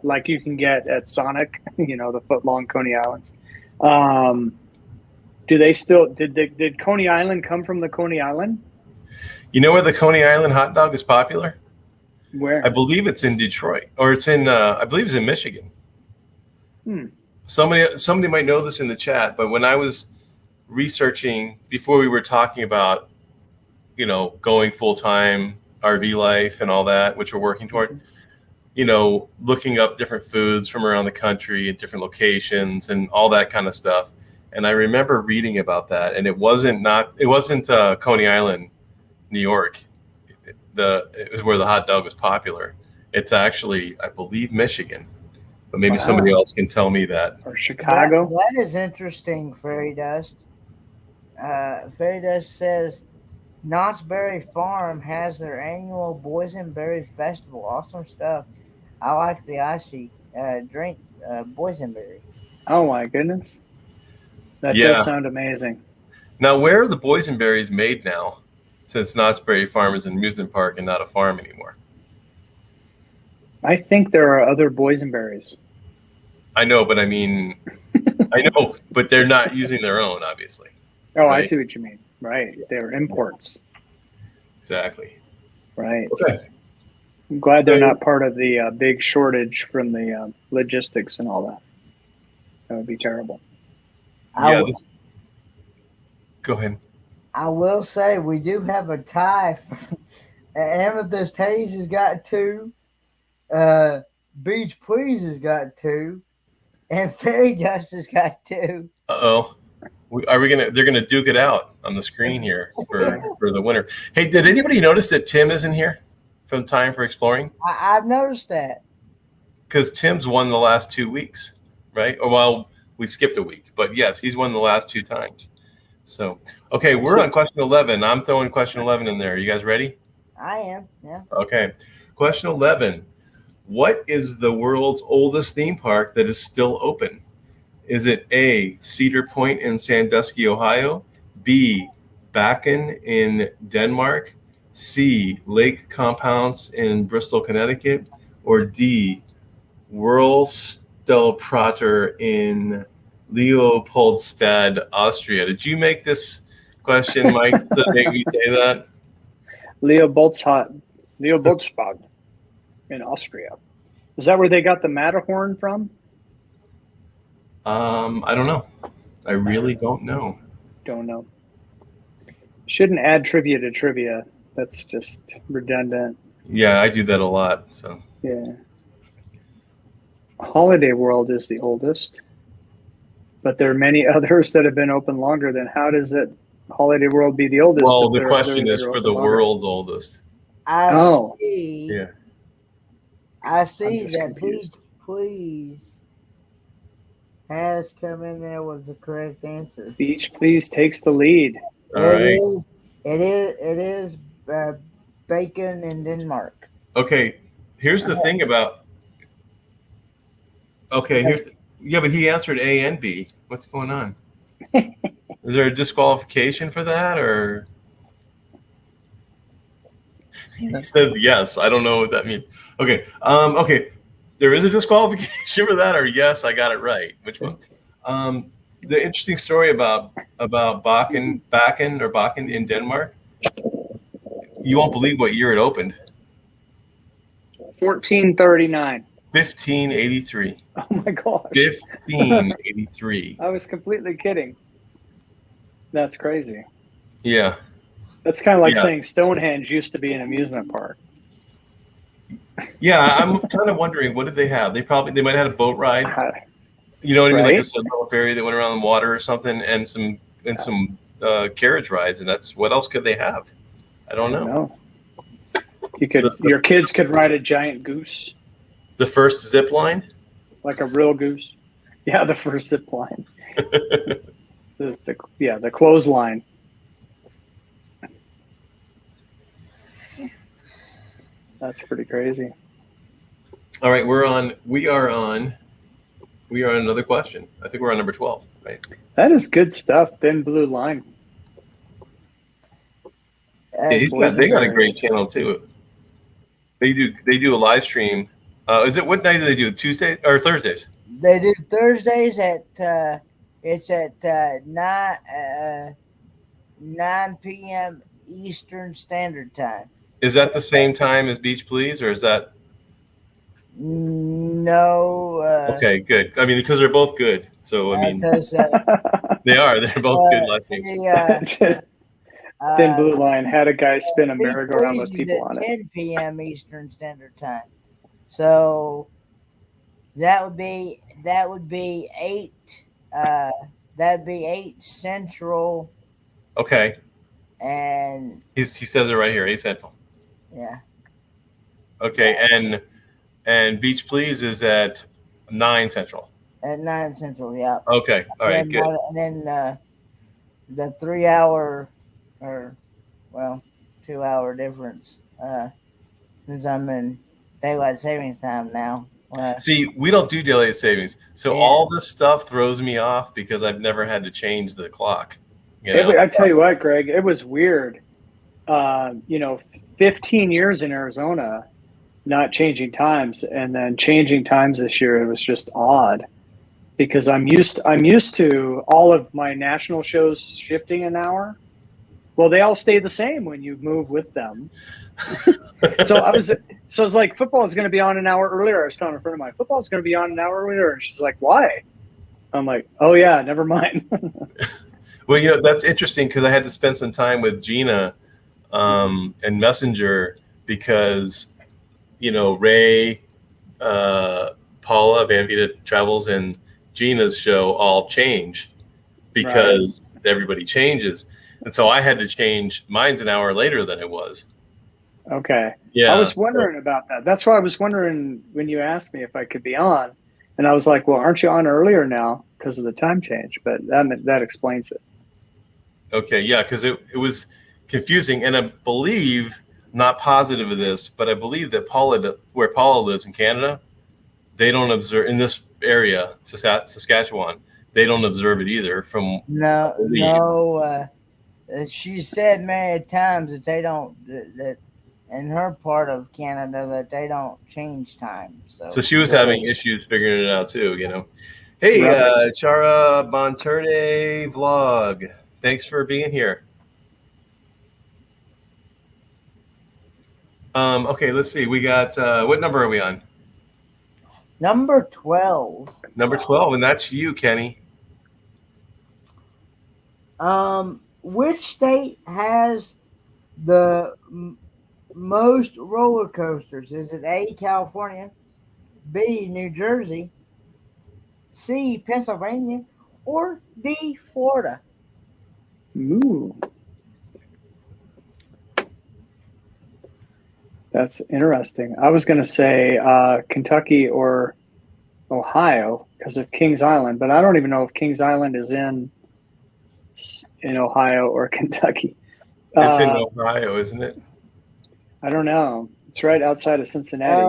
Like you can get at Sonic, the foot-long Coney Islands. Do they still did Coney Island come from the Coney Island? You know where the Coney Island hot dog is popular? Where? I believe it's in Detroit, or it's in. I believe it's in Michigan. Somebody might know this in the chat, but when I was researching before we were talking about, going full-time RV life and all that, which we're working toward, looking up different foods from around the country at different locations and all that kind of stuff. And I remember reading about that, and it wasn't Coney Island, New York. It was where the hot dog was popular. It's actually, I believe, Michigan, but maybe somebody else can tell me that. Or Chicago. That is interesting, Fairy Dust. Fairy Dust says Knott's Berry Farm has their annual Boysenberry Festival. Awesome stuff. I like the icy drink, Boysenberry. Oh my goodness. That does sound amazing. Now, where are the boysenberries made now, since Knott's Berry Farm is an amusement park and not a farm anymore? I think there are other boysenberries. I know, but I mean, but they're not using their own, obviously. Oh, right? I see what you mean. Right. They're imports. Exactly. Right. Okay. I'm glad they're not part of the big shortage from the logistics and all that. That would be terrible. Go ahead. I will say we do have a tie. Amethyst Haze has got 2. Beach Please has got 2. And Fairy Dust has got 2. Uh-oh. They're gonna duke it out on the screen here for the winner. Hey, did anybody notice that Tim isn't here from Time for Exploring? I've noticed that. Because Tim's won the last 2 weeks, right? Or, well, we skipped a week, but yes, he's won the last 2 times. So, okay, we're on question 11. I'm throwing question 11 in there. Are you guys ready? I am, yeah. Okay. Question 11. What is the world's oldest theme park that is still open? Is it A, Cedar Point in Sandusky, Ohio, B, Bakken in Denmark, C, Lake Compounce in Bristol, Connecticut, or D, Whirlstelprater in Leopoldstadt, Austria? Did you make this question, Mike, to make me say that? Leopoldstadt in Austria. Is that where they got the Matterhorn from? I don't know. I really don't know. Don't know. Shouldn't add trivia to trivia. That's just redundant. Yeah, I do that a lot. So yeah. Holiday World is the oldest, but there are many others that have been open longer. Then how does it Holiday World be the oldest? Well, the question is for the world's oldest. I see that Beach Please has come in there with the correct answer. Beach Please takes the lead. All right. It is Bacon in Denmark. Okay, here's the thing about. Okay, but he answered A and B. What's going on? Is there a disqualification for that, or? He says yes. I don't know what that means. Okay. Okay. There is a disqualification for that, or yes, I got it right. Which one? The interesting story about Bakken in Denmark. You won't believe what year it opened. 1439. 1583. Oh my gosh. 1583. I was completely kidding. That's crazy. Yeah. That's kind of like Yeah. saying Stonehenge used to be an amusement park. Yeah, I'm kind of wondering, what did they have? They might have had a boat ride. You know what I mean? Like Right? a little ferry that went around the water or something, and some carriage rides, and that's what else could they have? I don't know. Your kids could ride a giant goose, The first zip line. like a real goose. Yeah, the first zip line. the clothesline. That's pretty crazy. All right, we are on another question. I think we're on number 12, right? That is good stuff. Thin Blue Line. Yeah, they got a great channel too. They do a live stream. Is it, what night do they do? Tuesday or Thursdays? They do Thursdays at 9 p.m. Eastern Standard Time. Is that the same time as Beach Please, or is that? No. Okay, good. I mean, because they're both good. So I mean, they are. They're both good live streams. Thin Blue Line had a guy spin a merry-go-round with people on it. 10 p.m. Eastern Standard Time. So that would be 8. That'd be 8 Central. Okay. And he says it right here, 8 Central. Yeah. Okay, and Beach Please is at 9 Central. At 9 Central, yeah. Okay, all right, good. And then the 3-hour, or 2-hour difference, since I'm in daylight savings time now. See, we don't do daylight savings, so all this stuff throws me off because I've never had to change the clock. You know? I tell you what, Greg, it was weird. 15 years in Arizona, not changing times, and then changing times this year. It was just odd because I'm used to all of my national shows shifting an hour. Well, they all stay the same when you move with them. So it's like, football is going to be on an hour earlier. I was telling a friend of mine, football is going to be on an hour earlier, and she's like, "Why?" I'm like, "Oh yeah, never mind." Well, that's interesting because I had to spend some time with Gina and Messenger because, Ray, Paula, Van Vita Travels, and Gina's show all change because everybody changes. And so I had to change. Mine's an hour later than it was. Okay. Yeah. I was wondering about that. That's why I was wondering when you asked me if I could be on. And I was like, well, aren't you on earlier now because of the time change? But that explains it. Okay, yeah, because it was confusing. And I believe, not positive of this, but I believe that where Paula lives in Canada, they don't observe, in this area, Saskatchewan, they don't observe it either. No. She said many times that they don't, that in her part of Canada, that they don't change time. So she was having issues figuring it out too, Hey, Chara Monterde vlog. Thanks for being here. Okay, let's see. We got, what number are we on? Number 12. Number 12, and that's you, Kenny. Which state has the most roller coasters? Is it A, California, B, New Jersey, C, Pennsylvania, or D, Florida? Ooh. That's interesting. I was going to say Kentucky or Ohio because of Kings Island, but I don't even know if Kings Island is in Ohio or Kentucky. It's in Ohio, isn't it? I don't know. It's right outside of Cincinnati.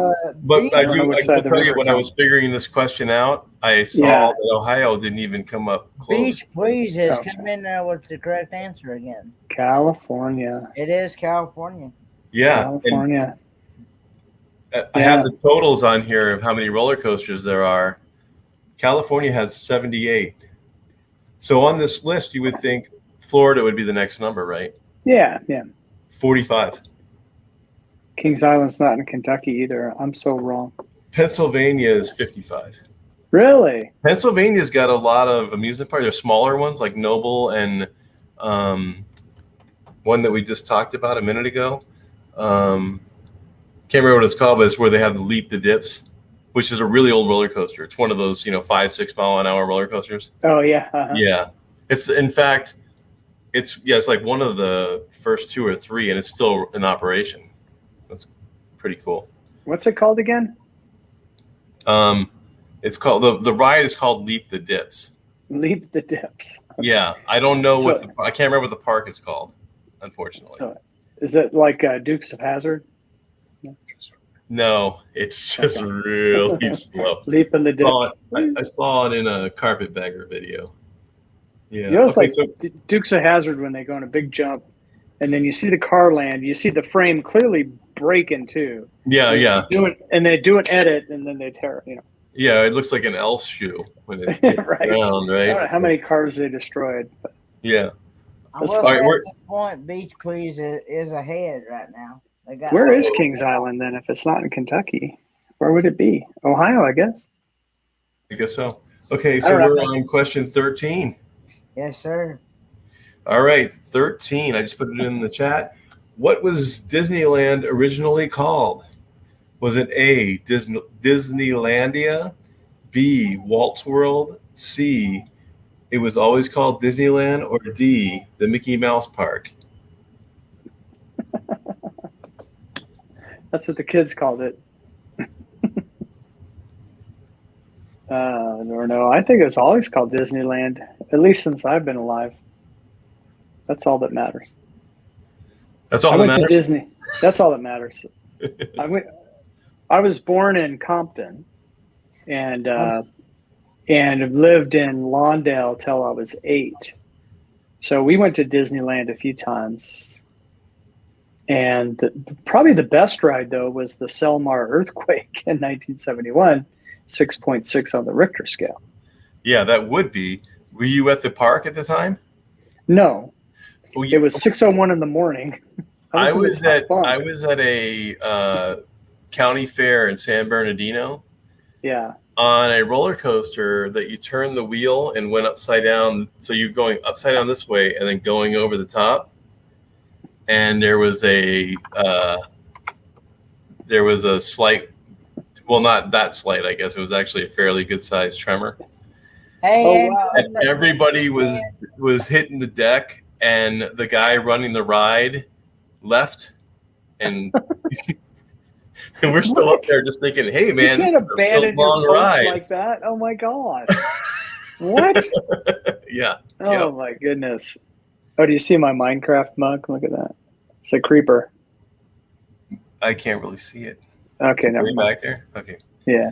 But I will tell you, when I was figuring this question out, I saw that Ohio didn't even come up close. Beach Please has come in there with the correct answer again. California. It is California. Yeah. California. I have the totals on here of how many roller coasters there are. California has 78. So on this list, you would think Florida would be the next number, right? Yeah. 45. Kings Island's not in Kentucky either. I'm so wrong. Pennsylvania is 55. Really? Pennsylvania's got a lot of amusement parks. There's smaller ones like Noble and one that we just talked about a minute ago. Can't remember what it's called, but it's where they have the Leap the Dips, which is a really old roller coaster. It's one of those, 5-6 mile an hour roller coasters. Oh yeah. Uh-huh. Yeah. It's in fact, it's like one of the first 2 or 3, and it's still in operation. That's pretty cool. What's it called again? It's called the ride is called Leap the Dips. Leap the Dips. Yeah, I don't know So- I can't remember what the park is called, unfortunately. So, is it like Dukes of Hazzard? No, it's just really slow. Leap in the Dips. I saw it in a Carpetbagger video. Yeah, You know, it's okay, like Dukes of Hazzard when they go on a big jump, and then you see the car land. You see the frame clearly break in two. yeah. And they do an edit, and then they tear it. Yeah, it looks like an elf shoe when it hits Right. the ground, I right? don't know how many cars they destroyed. But Yeah. I That's will fine. say at We're- this point, Beach Please is ahead right now. They got where is Kings Island then? If it's not in Kentucky, where would it be? Ohio, I guess. I guess so. Okay, I so don't know. we're on question 13. Yes, sir. All right, 13. I just put it in the chat. What was Disneyland originally called? Was it A, Disneylandia, B, Walt's World, C, it was always called Disneyland, or D, the Mickey Mouse Park? That's what the kids called it. Or no, I think it's always called Disneyland, at least since I've been alive. That's all that matters. That's all I that went to matters? Disney. That's all that matters. I was born in Compton, and lived in Lawndale till I was 8. So we went to Disneyland a few times, and probably the best ride though was the Selmar earthquake in 1971, 6.6 on the Richter scale. Yeah, that would be. Were you at the park at the time? No, Oh, it was 6:01 in the morning. I in the was top at bunk. I was at a county fair in San Bernardino Yeah. on a roller coaster that you turn the wheel and went upside down. So you're going upside down this way and then going over the top. And there was a slight, well, not that slight, I guess. It was actually a fairly good sized tremor. Hey, Oh, wow. And everybody was hitting the deck, and the guy running the ride left, and and we're still up there just thinking, hey man, you this can't is a abandon your long post ride. like that. Oh my god! What? Yeah. Oh my goodness! Oh, do you see my Minecraft mug? Look at that. It's a creeper. I can't really see it. Okay, never Way mind. back there. Okay. Yeah.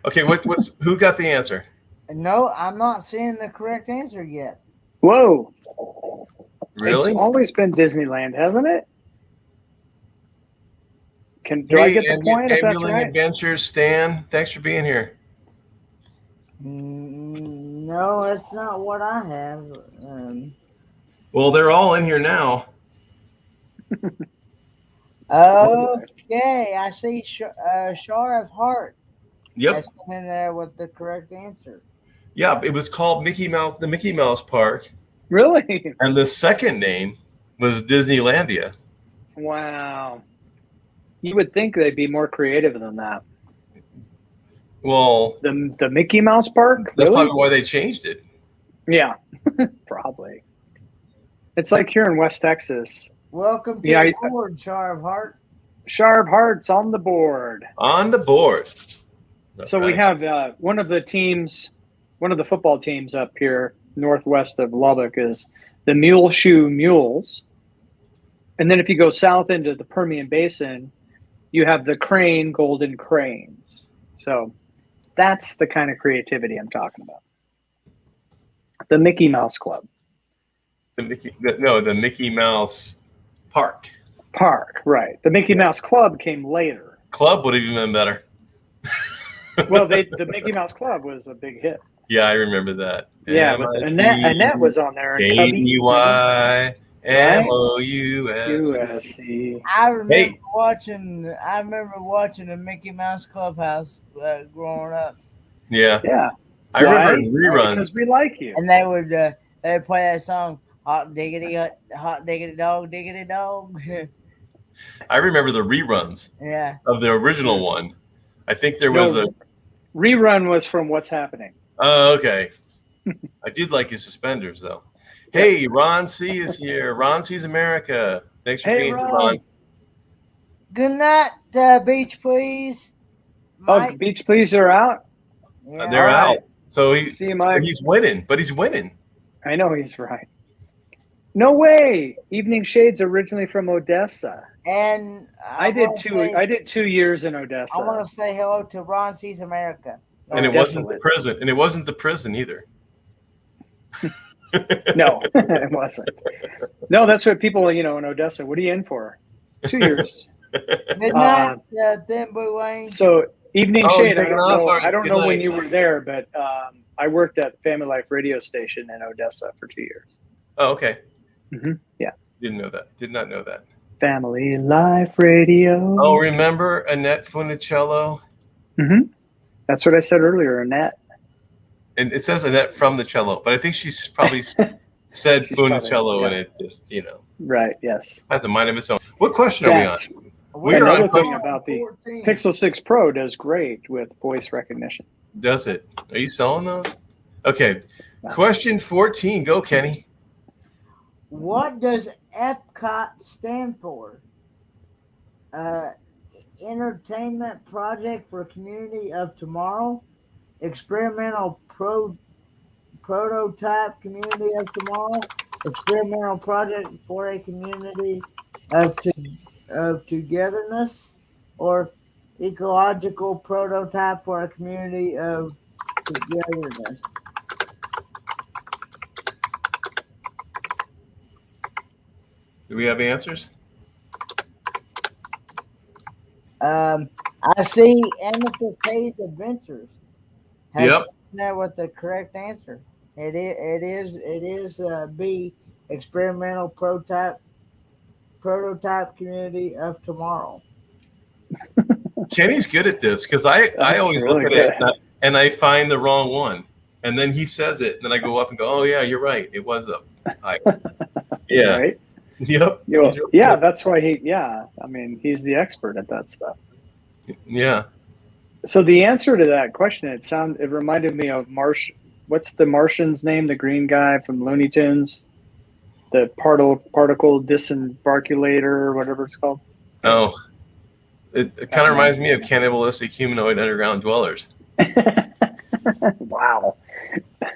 Okay. What's who got the answer? no, I'm not seeing the correct answer yet. Whoa! Really? It's always been Disneyland, hasn't it? Do I get the point if that's Ambulance right? Adventures, Stan. Thanks for being here. No, that's not what I have. Well, they're all in here now. Okay, I see Shar of Heart. Yep. That's in there with the correct answer. Yeah. It was called the Mickey Mouse Park, Really? and the second name was Disneylandia. Wow. You would think they'd be more creative than that. Well, The Mickey Mouse Park? that's Really? probably why they changed it. Yeah, probably. It's like here in West Texas. Welcome to Yeah, the board, Shar of Heart. Sharp Hearts on the board. On the board. So we Okay. have one of the football teams up here northwest of Lubbock is the Mule Shoe Mules. And then if you go south into the Permian Basin, you have the Crane Golden Cranes. So that's the kind of creativity I'm talking about. The Mickey Mouse Club. the Mickey Mouse Park. Park, right. The Mickey Mouse Club came later. Club would have even been better. Well, the Mickey Mouse Club was a big hit. Yeah, I remember that. Yeah, but Annette was on there. And Cubby. K-E-Y, MOUS. USC. I remember Hey. watching. I remember watching the Mickey Mouse Clubhouse growing up, Yeah. Yeah. I remember in reruns. Because we like you. and they would play that song, hot diggity dog, diggity dog. I remember the reruns Yeah. of the original one. I think there was a rerun was from What's Happening. Oh, okay. I did like his suspenders though. Hey, Ron C is here. Ron C's America. Thanks for being here, Ron. Good night, Beach Please. Mike. Oh, Beach Please are out? Yeah. They're out. So see you, Mike. He's winning, but he's winning. I know he's right. No way. Evening Shades originally from Odessa. And I did 2 years in Odessa. I want to say hello to Ron C's America. And it wasn't the prison. And it wasn't the prison either. No, it wasn't. No, that's what people, in Odessa. What are you in for? 2 years. Good night, Thimble Lane. So Evening Shade, I don't know night. when you were there, but I worked at Family Life radio station in Odessa for 2 years. Oh, okay. Mm-hmm. Yeah. Didn't know that. Did not know that. Family Life radio. Oh, remember Annette Funicello? Mm-hmm. That's what I said earlier, Annette. And it says Annette from the cello, but I think she's probably said Funicello, and it just, Right, yes. has a mind of its own. What question are we on? We're on question about the Pixel 6 Pro does great with voice recognition. Does it? Are you selling those? Okay. Question 14. Go, Kenny. What does EPCOT stand for? Entertainment Project for Community of Tomorrow, Experimental Prototype Community of Tomorrow, Experimental Project for a Community of Togetherness, or Ecological Prototype for a Community of Togetherness. Do we have answers? I see Amethyst Hayes Adventures. Yep. That with the correct answer. It is B, Experimental Prototype Community of Tomorrow. Kenny's good at this because I always look at it and I find the wrong one, and then he says it, and then I go up and go, "Oh yeah, you're right. It was a yeah." Right. Yep. Yeah, that's why he's the expert at that stuff. Yeah. So the answer to that question, it reminded me of what's the Martian's name? The green guy from Looney Tunes, the particle disembarculator or whatever it's called. Oh, it kind of reminds me of cannibalistic humanoid underground dwellers. Wow.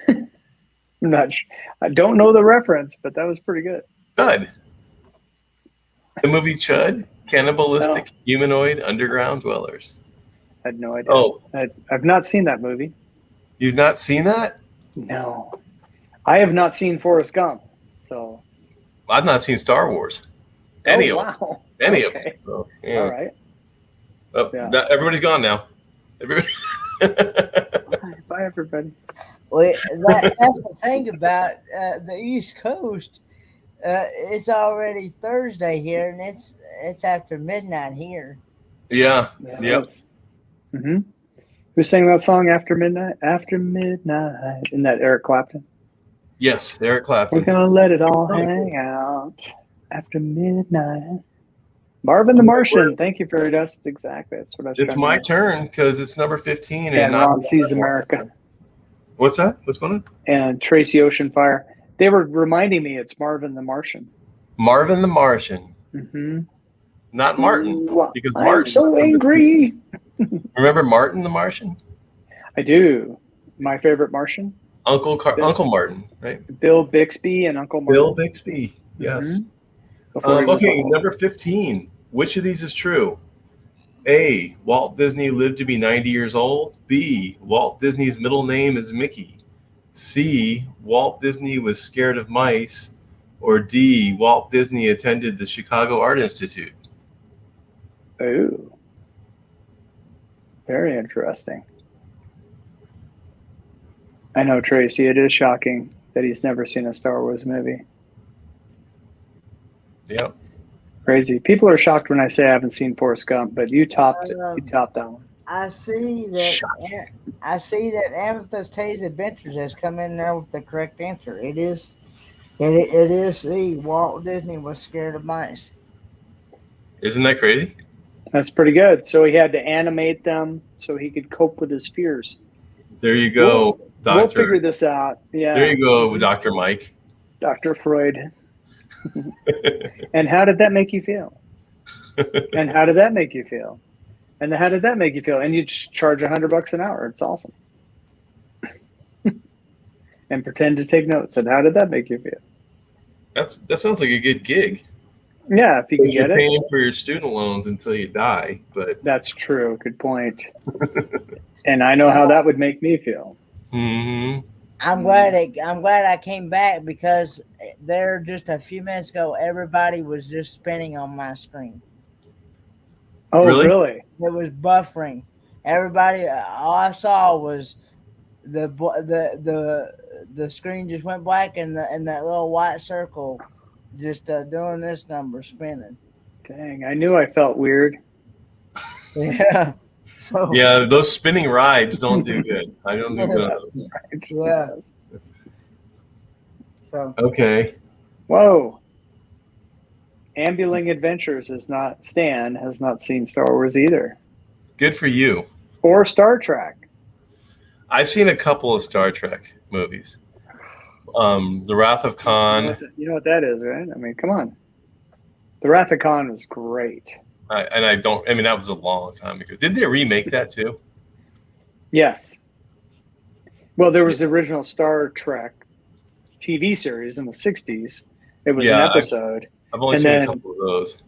I don't know the reference, but that was pretty good. Good. The movie Chud, cannibalistic humanoid underground dwellers. I had no idea. Oh, I've not seen that movie. You've not seen that? No, I have not seen Forrest Gump. So I've not seen Star Wars. Any of them. Any of them. So, yeah. All right. Oh, everybody's gone now. Bye, everybody. Well, that's the thing about the East Coast. It's already Thursday here, and it's after midnight here. Yeah. Yep. Mm-hmm. Who sang that song After Midnight? After Midnight. Isn't that Eric Clapton? Yes, Eric Clapton. We're going to let it all hang out after midnight. Marvin the Martian. Thank you, Fairy Dust. Exactly. That's what I was It's my turn because it's number 15. And Ron C's America. What's that? What's going on? And Traci Oceanfire. They were reminding me it's Marvin the Martian. Marvin the Martian. Mm-hmm. Not Martin. Because I'm Martin. so angry. Remember Martin the Martian? I do. My favorite Martian? Uncle Martin, right? Bill Bixby and Uncle Martin. Bill Bixby, yes. Mm-hmm. Okay, number 15. Which of these is true? A, Walt Disney lived to be 90 years old. B, Walt Disney's middle name is Mickey. C, Walt Disney was scared of mice. Or D, Walt Disney attended the Chicago Art Institute. Oh. Very interesting. I know, Tracy, it is shocking that he's never seen a Star Wars movie. Yep. Crazy. People are shocked when I say I haven't seen Forrest Gump, but you topped it. You topped that one. I see that Amethyst Hayes Adventures has come in there with the correct answer. It is the Walt Disney was scared of mice. Isn't that crazy? That's pretty good. So he had to animate them so he could cope with his fears. There you go, Doctor. We'll figure this out. Yeah. There you go, Dr. Mike. Dr. Freud. And how did that make you feel? And how did that make you feel? And how did that make you feel? And you just charge $100 an hour. It's awesome. And pretend to take notes. And how did that make you feel? That sounds like a good gig. Yeah, if you can You're get it. paying for your student loans until you die, but That's true. Good point. And I know how that would make me feel. mm-hmm. I'm glad I came back because there just a few minutes ago everybody was just spinning on my screen. Oh, Really? really? It was buffering. Everybody, all I saw was the screen just went black and that little white circle just doing this number spinning. Dang, I knew I felt weird. Yeah. So Yeah, those spinning rides don't do good. I don't do good on those. yeah. So Okay. Whoa. Ambling Adventures Stan has not seen Star Wars either. Good for you. Or Star Trek. I've seen a couple of Star Trek movies. The Wrath of Khan. You know what that is, right? I mean, come on. The Wrath of Khan was great. That was a long time ago. Did they remake that too? Yes. Well, there was the original Star Trek TV series in the 60s. It was an episode. I've only seen a couple of those.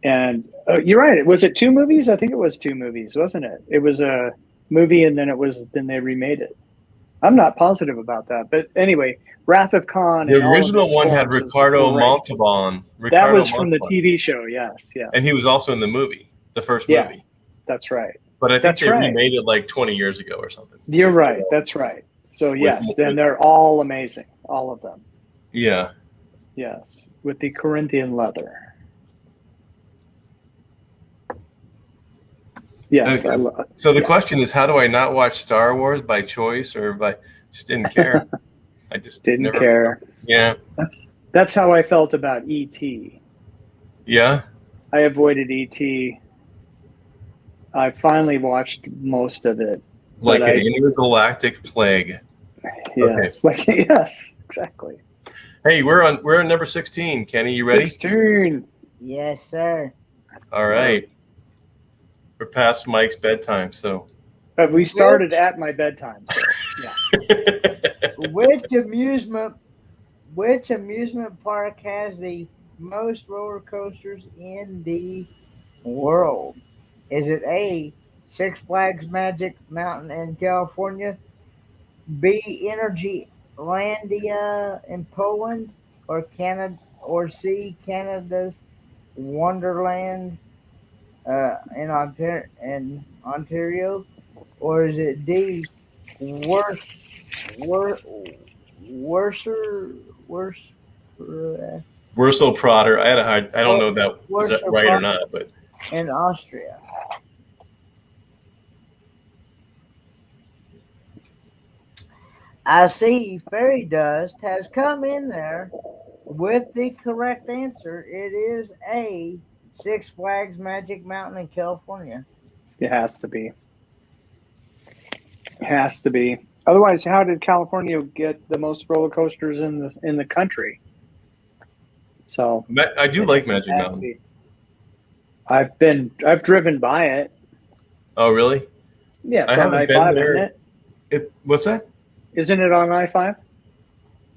And you're right. Was it 2 movies? I think it was 2 movies, wasn't it? It was a movie, and then they remade it. I'm not positive about that, but anyway, Wrath of Khan. The original one had Ricardo Montalban. That was from the TV show. Yes. And he was also in the movie, the first movie. Yes, that's right. But I think they remade it like 20 years ago or something. You're right. That's right. So yes, and they're all amazing, all of them. Yeah. Yes, with the Corinthian leather. Yes. Okay. So the question is, how do I not watch Star Wars by choice or by just didn't care? I just didn't care. Yeah. That's how I felt about E.T. Yeah. I avoided E.T. I finally watched most of it. Like an intergalactic plague. Yes. Okay. Yes, exactly. Hey, we're on number 16. Kenny, you ready? 16. yes, sir. All right. We're past Mike's bedtime, so. We started at my bedtime, so yeah. Which amusement park has the most roller coasters in the world? Is it A, Six Flags Magic Mountain in California, B, Energy Landia in Poland, or Canada, or C, Canada's Wonderland in Ontario, or is it D, Wurzel Prater. I don't know if that was that right or not, but in Austria? I see Fairy Dust has come in there with the correct answer. It is A, Six Flags Magic Mountain in California. It has to be. It has to be. Otherwise, how did California get the most roller coasters in the country? So I do like Magic Mountain. I've driven by it. Oh, really? Yeah, it's I on haven't been I-5, there. isn't it? What's that? Isn't it on I-5?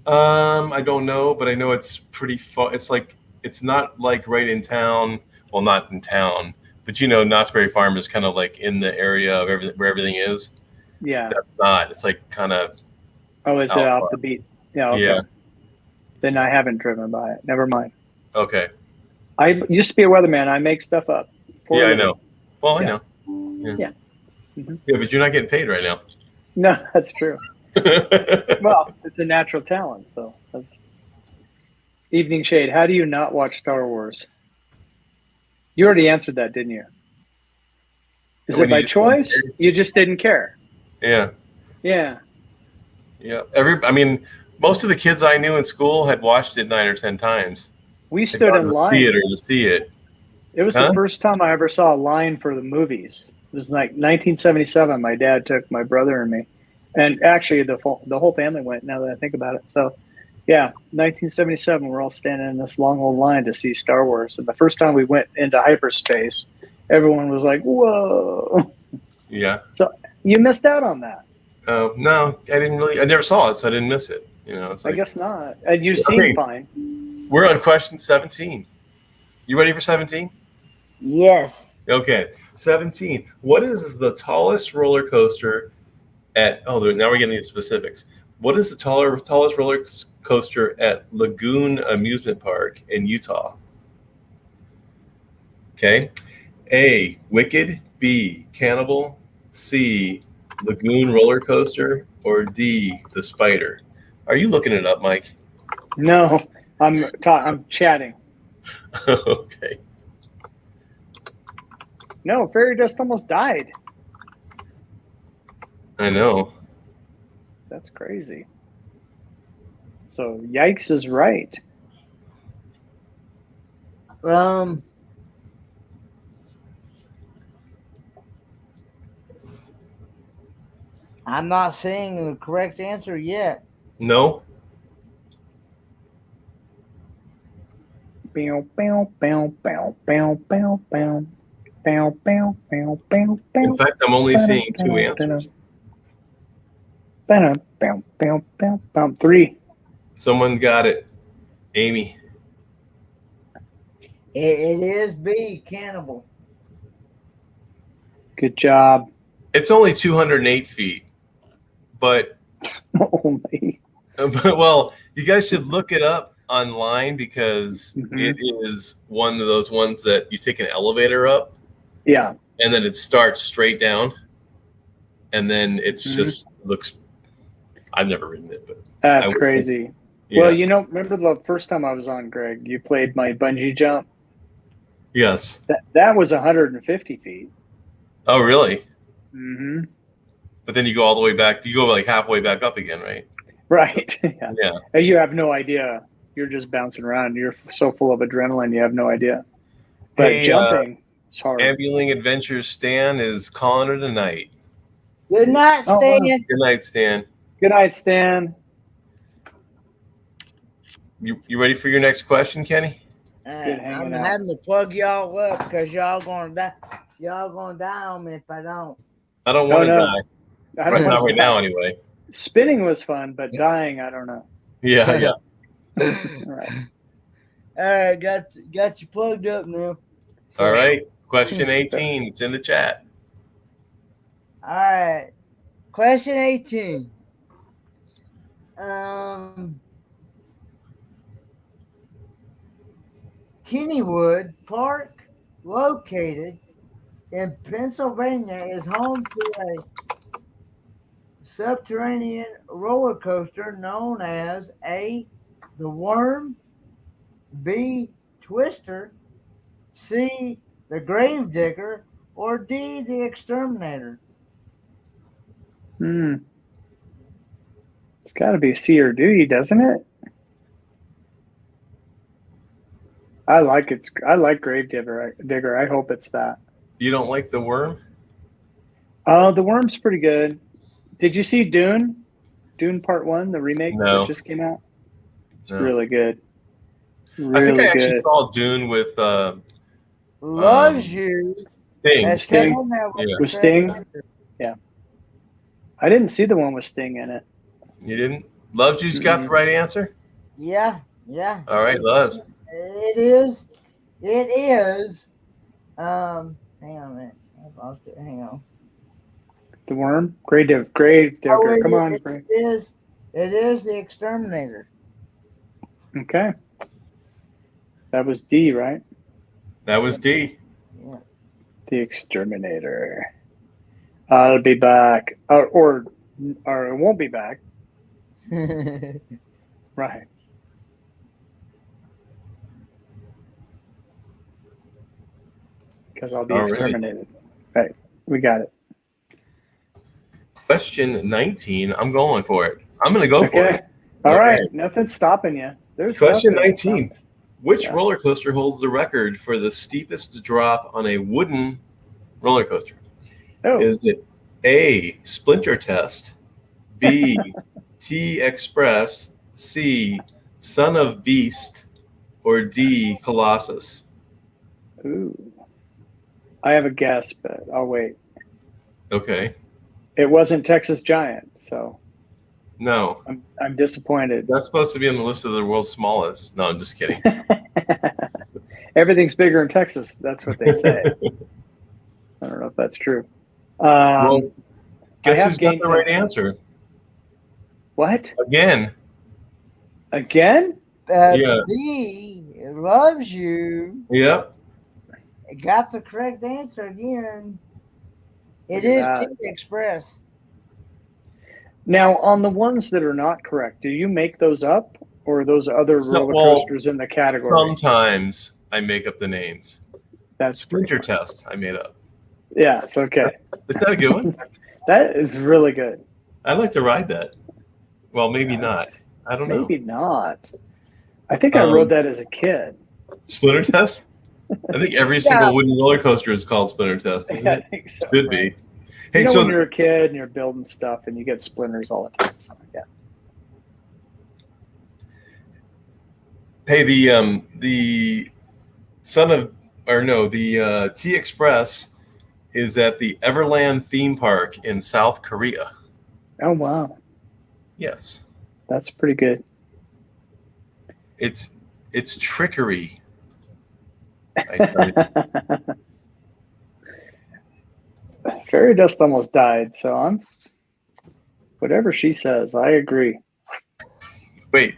I don't know, but I know it's pretty far. It's like it's not like right in town. Well, not in town, but Knott's Berry Farm is kind of like in the area of where everything is. Yeah. That's not. It's like kind of. Oh, is it off the beat? Yeah. Okay. Yeah. Then I haven't driven by it. Never mind. Okay. I used to be a weatherman. I make stuff up. Yeah, I know. Well, I know. Yeah. Mm-hmm. Yeah, but you're not getting paid right now. No, that's true. Well, it's a natural talent. So, Evening Shade, how do you not watch Star Wars? You already answered that, didn't you? Is When it by you just choice? You just didn't care. Yeah. Yeah. Yeah. I mean, most of the kids I knew in school had watched it 9 or 10 times. We They'd stood gone in to the line. theater to see it. It was Huh? the first time I ever saw a line for the movies. It was like 1977. My dad took my brother and me, and actually the whole family went. Now that I think about it, so yeah, 1977. We're all standing in this long old line to see Star Wars, and the first time we went into hyperspace, everyone was like, "Whoa!" Yeah. So you missed out on that. No, I never saw it, so I didn't miss it. It's I like, guess not. And you Okay. seem fine. we're on question 17. You ready for 17? Yes. Okay. 17. What is the tallest roller coaster now we're getting into specifics. What is the tallest roller coaster at Lagoon Amusement Park in Utah? Okay. A, Wicked. B, Cannibal. C, Lagoon Roller Coaster. Or D, the Spider. Are you looking it up, Mike? No, I'm chatting. Okay. No, Fairy Dust almost died. I know. That's crazy. So Yikes is right. I'm not seeing the correct answer yet. No? Bow, bow, bow, bow, bow, bow, bow. Bow, bow, bow, bow, bow. In fact, I'm only seeing 2 answers. Bow, bow, bow, bow, bow. 3. Someone got it. Amy. It is B, Cannibal. Good job. It's only 208 feet. But, Only. well, you guys should look it up online because Mhm. it is one of those ones that you take an elevator up. Yeah. And then it starts straight down. And then it's just looks. I've never ridden it, but That's crazy. Yeah. Well, remember the first time I was on, Greg, you played my bungee jump? Yes. That was 150 feet. Oh, really? Mm-hmm. But then you go all the way back. You go like halfway back up again, right? Right. Yeah. Yeah. And you have no idea. You're just bouncing around. You're so full of adrenaline, you have no idea. But Hey, jumping is hard. Ambuling Adventures Stan is calling it a night. Good night, Oh, Stan. wow. Good night, Stan. Good night, Stan. You ready for your next question, Kenny? I'm having to plug y'all up because y'all gonna die. Y'all gonna die on me if I don't. I don't want to die. I don't Not want right now, anyway. Spinning was fun, but dying, I don't know. Yeah. All right. All right, got you plugged up now. All right. Question 18. It's in the chat. All right. Question 18. Kennywood Park, located in Pennsylvania, is home to a subterranean roller coaster known as A, the Worm, B, Twister, C, the Gravedigger, or D, the Exterminator. It's got to be C or D, doesn't it? I like Gravedigger. I hope it's that. You don't like the Worm? The Worm's pretty good. Did you see Dune? Dune Part 1, the remake that just came out? It's really good. Really I think I actually good. saw Dune with Loves You. Sting. With Sting? Yeah. I didn't see the one with Sting in it. You didn't? Loves You's got the right answer? Yeah. All right, Loves. It is. Hang on a minute. I lost it. Hang on. The Worm? Gravedigger. Come on. It is the Exterminator. Okay. That was D, right? That was D. Yeah. The Exterminator. I'll be back. Or it won't be back. Right. because I'll be All right. exterminated. Right. We got it. Question 19. I'm going for it. I'm going to go for Okay. it. All right. right. Nothing's stopping you. There's Question nothing 19. Which Yeah. roller coaster holds the record for the steepest drop on a wooden roller coaster? Oh, Is it A, Splinter Test, B, T Express, C, Son of Beast, or D, Colossus? ooh. I have a guess, but I'll wait. Okay. It wasn't Texas Giant, so No. I'm disappointed. That's supposed to be on the list of the world's smallest. No, I'm just kidding. Everything's bigger in Texas. That's what they say. I don't know if that's true. Well, guess have who's got the game right tips. answer? What? Again. Again? Yeah. B loves you. Yep. Got the correct answer again. It Look at is that. T Express. Now, on the ones that are not correct, do you make those up, or are those other roller coasters in the category? Sometimes I make up the names. That's Splinter Test I made up. Yeah, it's okay. Is that a good one? That is really good. I'd like to ride that. Well, maybe not. I don't know. Maybe not. I think I rode that as a kid. Splinter Test? I think every single wooden roller coaster is called Splinter Test, isn't I it? think so. Should right. be. Hey, you know so when you're a kid and you're building stuff and you get splinters all the time, something like that. hey, the T Express is at the Everland theme park in South Korea. Oh wow, Yes. that's pretty good. It's trickery. I tell you. Fairy dust almost died, so I'm whatever she says. I agree. Wait,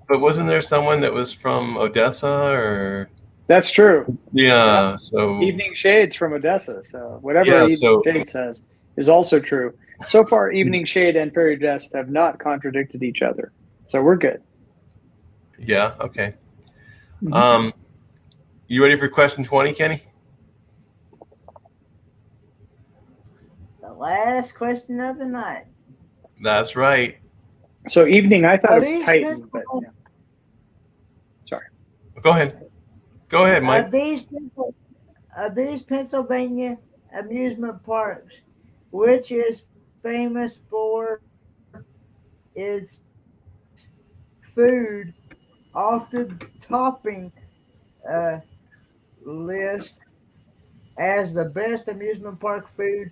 but wasn't there someone that was from Odessa or? That's true. Yeah. So Evening Shade's from Odessa, so whatever Evening Shade says is also true. So far, Evening Shade and Fairy Dust have not contradicted each other, so we're good. Yeah. Okay. Mm-hmm. You ready for question 20, Kenny? The last question of the night. That's right. So Evening, I thought it was Titan, but yeah. Sorry. Go ahead. Go ahead, Mike. Are these Pennsylvania amusement parks, which is famous for its food, often topping list as the best amusement park food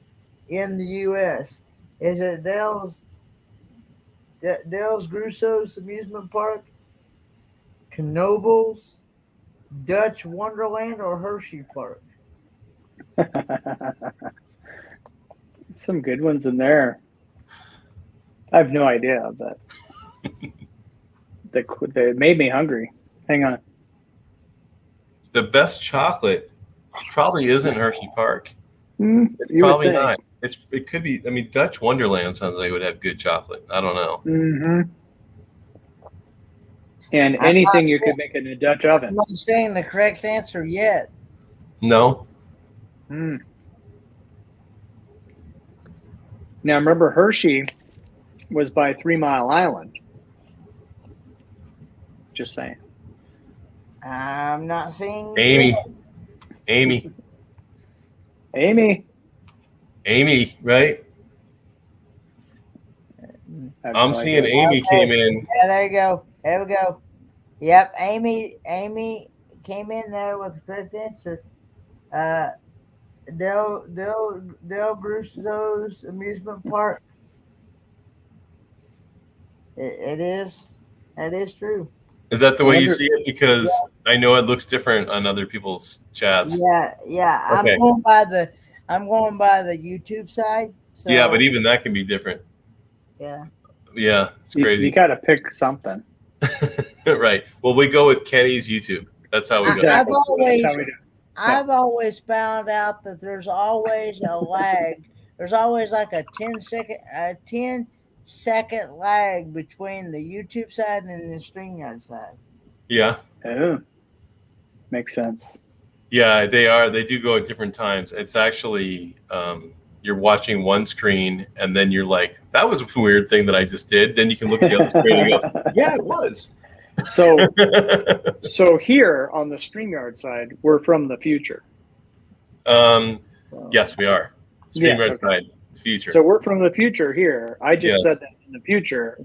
in the U.S.? Is it Dell's Grusso's Amusement Park, Knoebels, Dutch Wonderland, or Hershey Park? Some good ones in there. I have no idea, but they made me hungry. Hang on. The best chocolate probably isn't Hershey Park. It's You probably would think. not. It could be. I mean, Dutch Wonderland sounds like it would have good chocolate. I don't know. Mm-hmm. And anything you could make in a Dutch oven. I'm not saying the correct answer yet. No. Now remember, Hershey was by 3 Mile Island. Just saying. I'm not saying Amy, right? I'm seeing Amy came in. Yeah, there you go. There we go. Yep, Amy came in there with the correct answer. Del Grusso's Amusement Park. It is. That is true. Is that the way you see it? Because I know it looks different on other people's chats. Yeah. Okay. I'm going by the YouTube side. So, yeah, but even that can be different. Yeah. Yeah, it's crazy. You got to pick something. Right. Well, we go with Kenny's YouTube. That's how we go. Exactly. That's how we do. I've always found out that there's always a lag. There's always like a 10-second lag between the YouTube side and the StreamYard side. Yeah. Oh, makes sense. Yeah, they are. They do go at different times. It's actually you're watching one screen, and then you're like, "That was a weird thing that I just did." Then you can look at the other screen and go, "Yeah, it was." So here on the StreamYard side, we're from the future. Yes, we are. StreamYard side, future. So we're from the future here. I just said that in the future,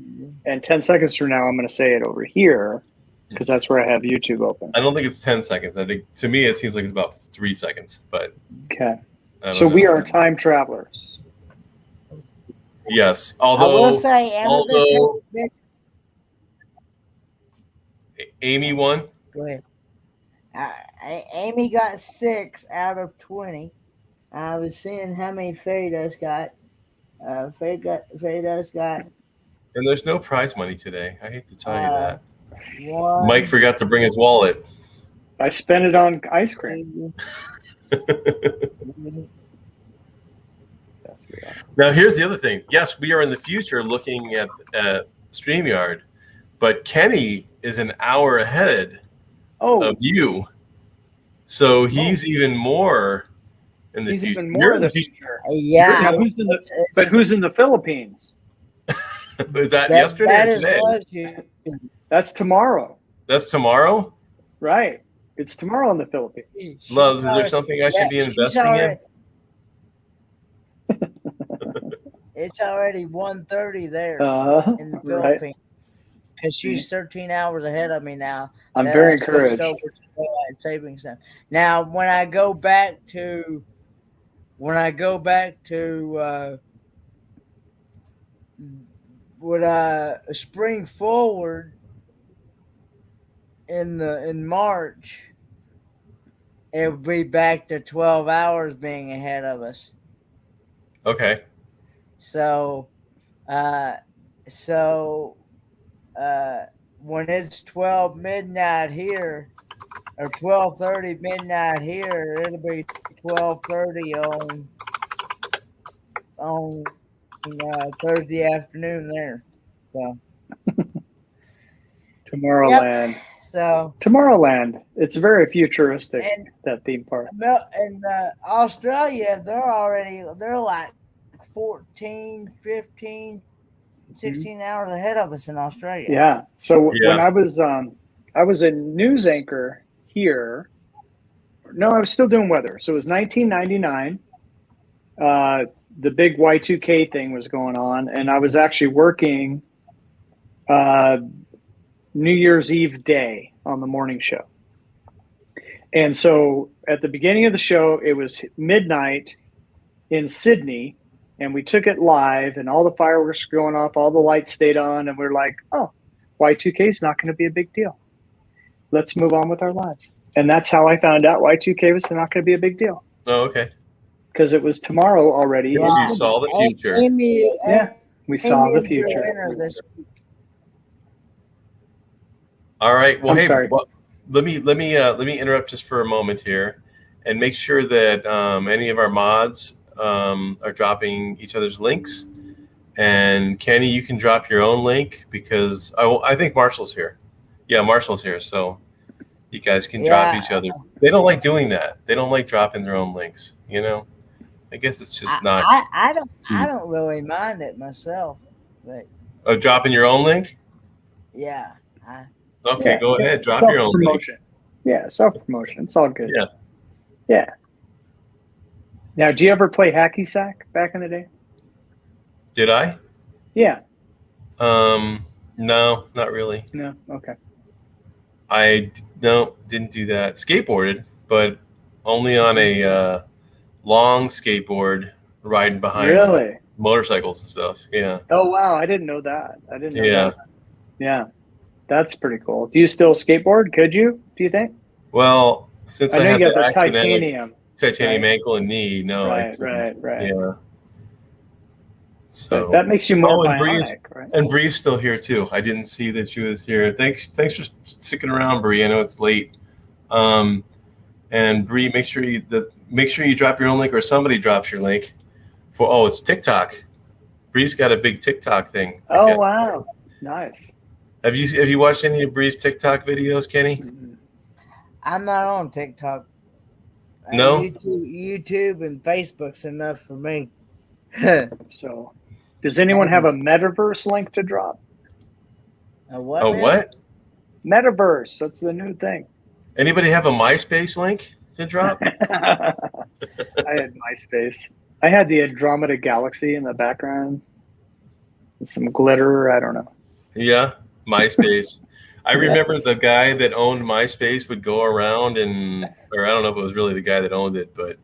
and 10 seconds from now, I'm going to say it over here because that's where I have YouTube open. I don't think it's 10 seconds. I think to me it seems like it's about 3 seconds. But okay, so we are time travelers. Yes, I will say, Amy won. Go ahead. Amy got 6 out of 20. I was seeing how many Fairy Dust got. Fairy Dust got. And there's no prize money today. I hate to tell you that. One, Mike forgot to bring his wallet. I spent it on ice cream. Now, here's the other thing. Yes, we are in the future looking at StreamYard, but Kenny is an hour ahead of you. So he's even more in the future. Even more in the future. Yeah. Who's in the Philippines? Is that yesterday or today? That's tomorrow. That's tomorrow? Right. It's tomorrow in the Philippines. Loves, is there something I should be investing in? It's already 1:30 there in the Philippines. Because she's 13 hours ahead of me now. I'm very encouraged. Savings time. Now, when I go back to spring forward in March, it will be back to 12 hours being ahead of us. Okay. So when it's 12 midnight here, or 12:30 midnight here, it'll be 12:30 on Thursday afternoon there. So Tomorrowland. Yep. So Tomorrowland. It's very futuristic, that theme park. And Australia, they're like 14, 15, 16 hours ahead of us in Australia. Yeah. So when I was a news anchor here. No, I was still doing weather. So it was 1999. The big Y2K thing was going on, and I was actually working New Year's Eve day on the morning show. And so at the beginning of the show, it was midnight in Sydney, and we took it live, and all the fireworks were going off, all the lights stayed on, and we're like, oh, Y2K is not going to be a big deal. Let's move on with our lives. And that's how I found out Y2K was not going to be a big deal. Oh, okay. Because it was tomorrow already. Yeah. You saw the future. We saw the future. All right. Well, sorry. Well, let me interrupt just for a moment here, and make sure that any of our mods are dropping each other's links. And Kenny, you can drop your own link because I think Marshall's here. Yeah, Marshall's here, so you guys can drop each other's. They don't like doing that. They don't like dropping their own links. You know, I guess it's just not. I don't really mind it myself, but. Oh, dropping your own link? Yeah. Okay, go ahead. Drop your own link. Yeah, self-promotion. It's all good. Yeah. Yeah. Now, do you ever play hacky sack back in the day? Did I? Yeah. No, not really. No. Okay. Didn't do that. Skateboarded, but only on a long skateboard riding behind motorcycles and stuff. Yeah. Oh wow, I didn't know that. I didn't know that. Yeah. That's pretty cool. Do you still skateboard? Could you? Do you think? Well, since I know had you got the titanium right? ankle and knee, no. Right. Yeah. So but that makes you more bionic, right? And Bree's still here too. I didn't see that she was here. Thanks for sticking around, Bree. I know it's late. And Bree, make sure you drop your own link, or somebody drops your link for. It's TikTok. Bree's got a big TikTok thing. Oh wow, nice. Have you watched any of Bree's TikTok videos, Kenny? I'm not on TikTok. No? YouTube and Facebook's enough for me. So, does anyone have a metaverse link to drop? What? Oh, now? what? Metaverse. That's the new thing. Anybody have a MySpace link to drop? I had MySpace. I had the Andromeda Galaxy in the background with some glitter. I don't know. Yeah, MySpace. I remember Yes. the guy that owned MySpace would go around or I don't know if it was really the guy that owned it, but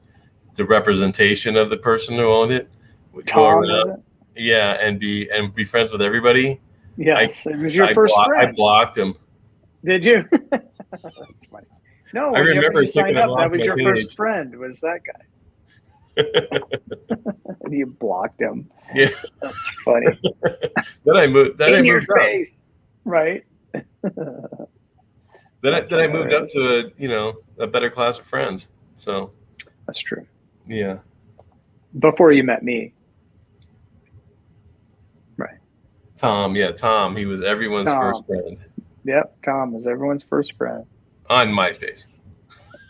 the representation of the person who owned it would go Tom, around. was it? Yeah, and be friends with everybody. Yes, it was your first friend. I blocked him. Did you? That's funny. No, I remember you signed taking up, him that off was my your page. first friend. Was that guy? And you blocked him. Yeah. That's funny. Then I moved. Then In I your moved up. face, right? Then I moved up to a better class of friends. So That's true. yeah. Before you met me, right? Tom, he was everyone's Tom. first friend Yep, Tom was everyone's first friend. on MySpace.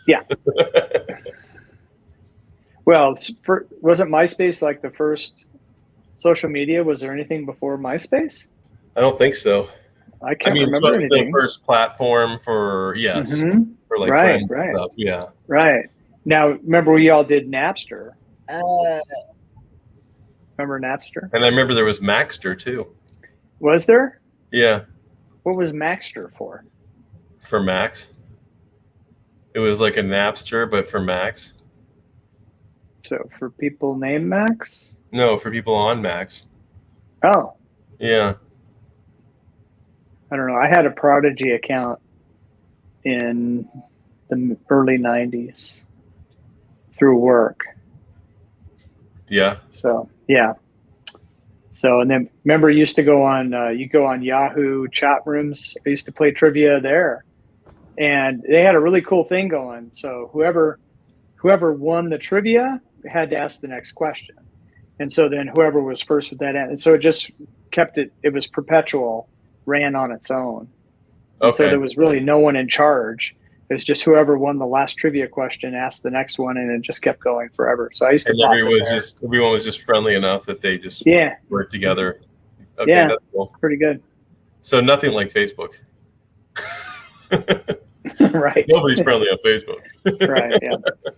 Yeah. Well, wasn't MySpace like the first social media? Was there anything before MySpace? I don't think so. I can't It's remember probably anything. the first platform for Mhm. for like Right, friends right. and stuff. Yeah. Right. Now, remember we all did Napster. Uh, Remember Napster? And I remember there was Maxter too. Was there? Yeah, What was Maxter for? for Macs. It was like a Napster, but for Macs. So for people named Max? No, for people on Macs. Oh, Yeah. I don't know. I had a Prodigy account in the early 90s through work. Yeah. So, yeah. So, and then remember, you used to go on, you go on Yahoo chat rooms. I used to play trivia there. And they had a really cool thing going. So whoever won the trivia had to ask the next question. And so then whoever was first with that, and so it just kept it was perpetual, ran on its own. And so Okay. there was really no one in charge. It was just whoever won the last trivia question asked the next one, and it just kept going forever. So I used to And pop in everyone was just friendly enough that they just there. worked together. Okay, Yeah. that's cool. Pretty good. So nothing like Facebook. Right. Nobody's friendly on Facebook. Right. Yeah.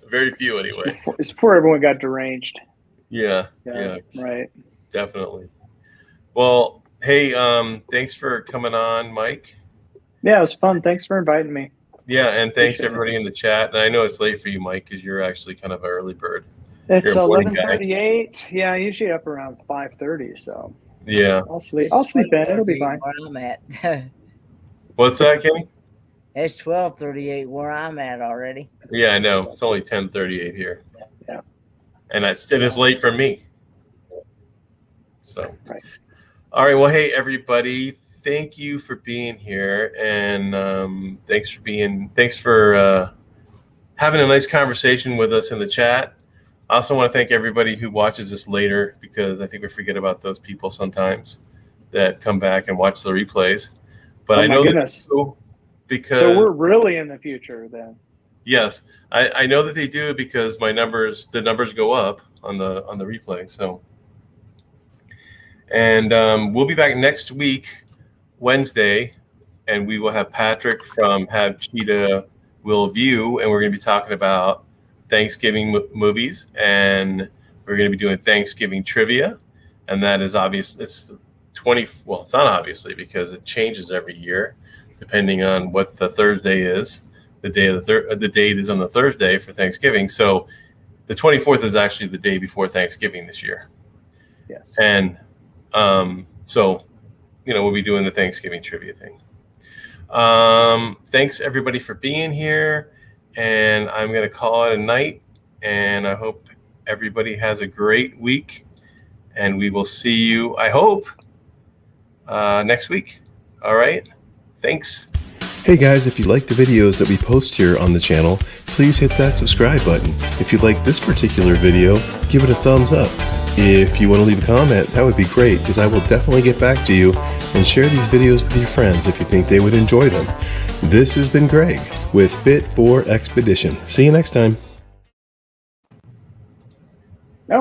Very few anyway. It's before everyone got deranged. Yeah. Yeah. Right. Definitely. Well, hey, thanks for coming on, Mike. Yeah, it was fun. Thanks for inviting me. Yeah, and thanks Appreciate it. everybody in the chat. And I know it's late for you, Mike, because you're actually kind of an early bird. It's You're a morning guy. 11:38. Yeah, I usually up around 5:30, so Yeah. I'll sleep in. It'll be fine. Where I'm at. What's that, Kenny? It's 12:38 where I'm at already. Yeah, I know. It's only 10:38 here. Yeah. And it is late for me. So, Right. All right. Well, hey, everybody. Thank you for being here. And thanks for having a nice conversation with us in the chat. I also want to thank everybody who watches this later, because I think we forget about those people sometimes that come back and watch the replays. But Oh I my know goodness. that because So we're really in the future then. yes, I know that they do, because the numbers go up on the replay. So, and we'll be back next week, Wednesday, and we will have Patrick from Have Cheetah Will View, and we're going to be talking about Thanksgiving movies, and we're going to be doing Thanksgiving trivia, and that is obvious. It's 20. Well, it's not obviously, because it changes every year depending on what the Thursday is. The day of the date is on the Thursday for Thanksgiving. So the 24th is actually the day before Thanksgiving this year. Yes. And so, we'll be doing the Thanksgiving trivia thing. Thanks everybody for being here, and I'm going to call it a night, and I hope everybody has a great week, and we will see you, I hope, next week. All right. Thanks. Hey guys, if you like the videos that we post here on the channel, please hit that subscribe button. If you like this particular video, give it a thumbs up. If you want to leave a comment, that would be great, because I will definitely get back to you and share these videos with your friends if you think they would enjoy them. This has been Greg with Fit for Expedition. See you next time.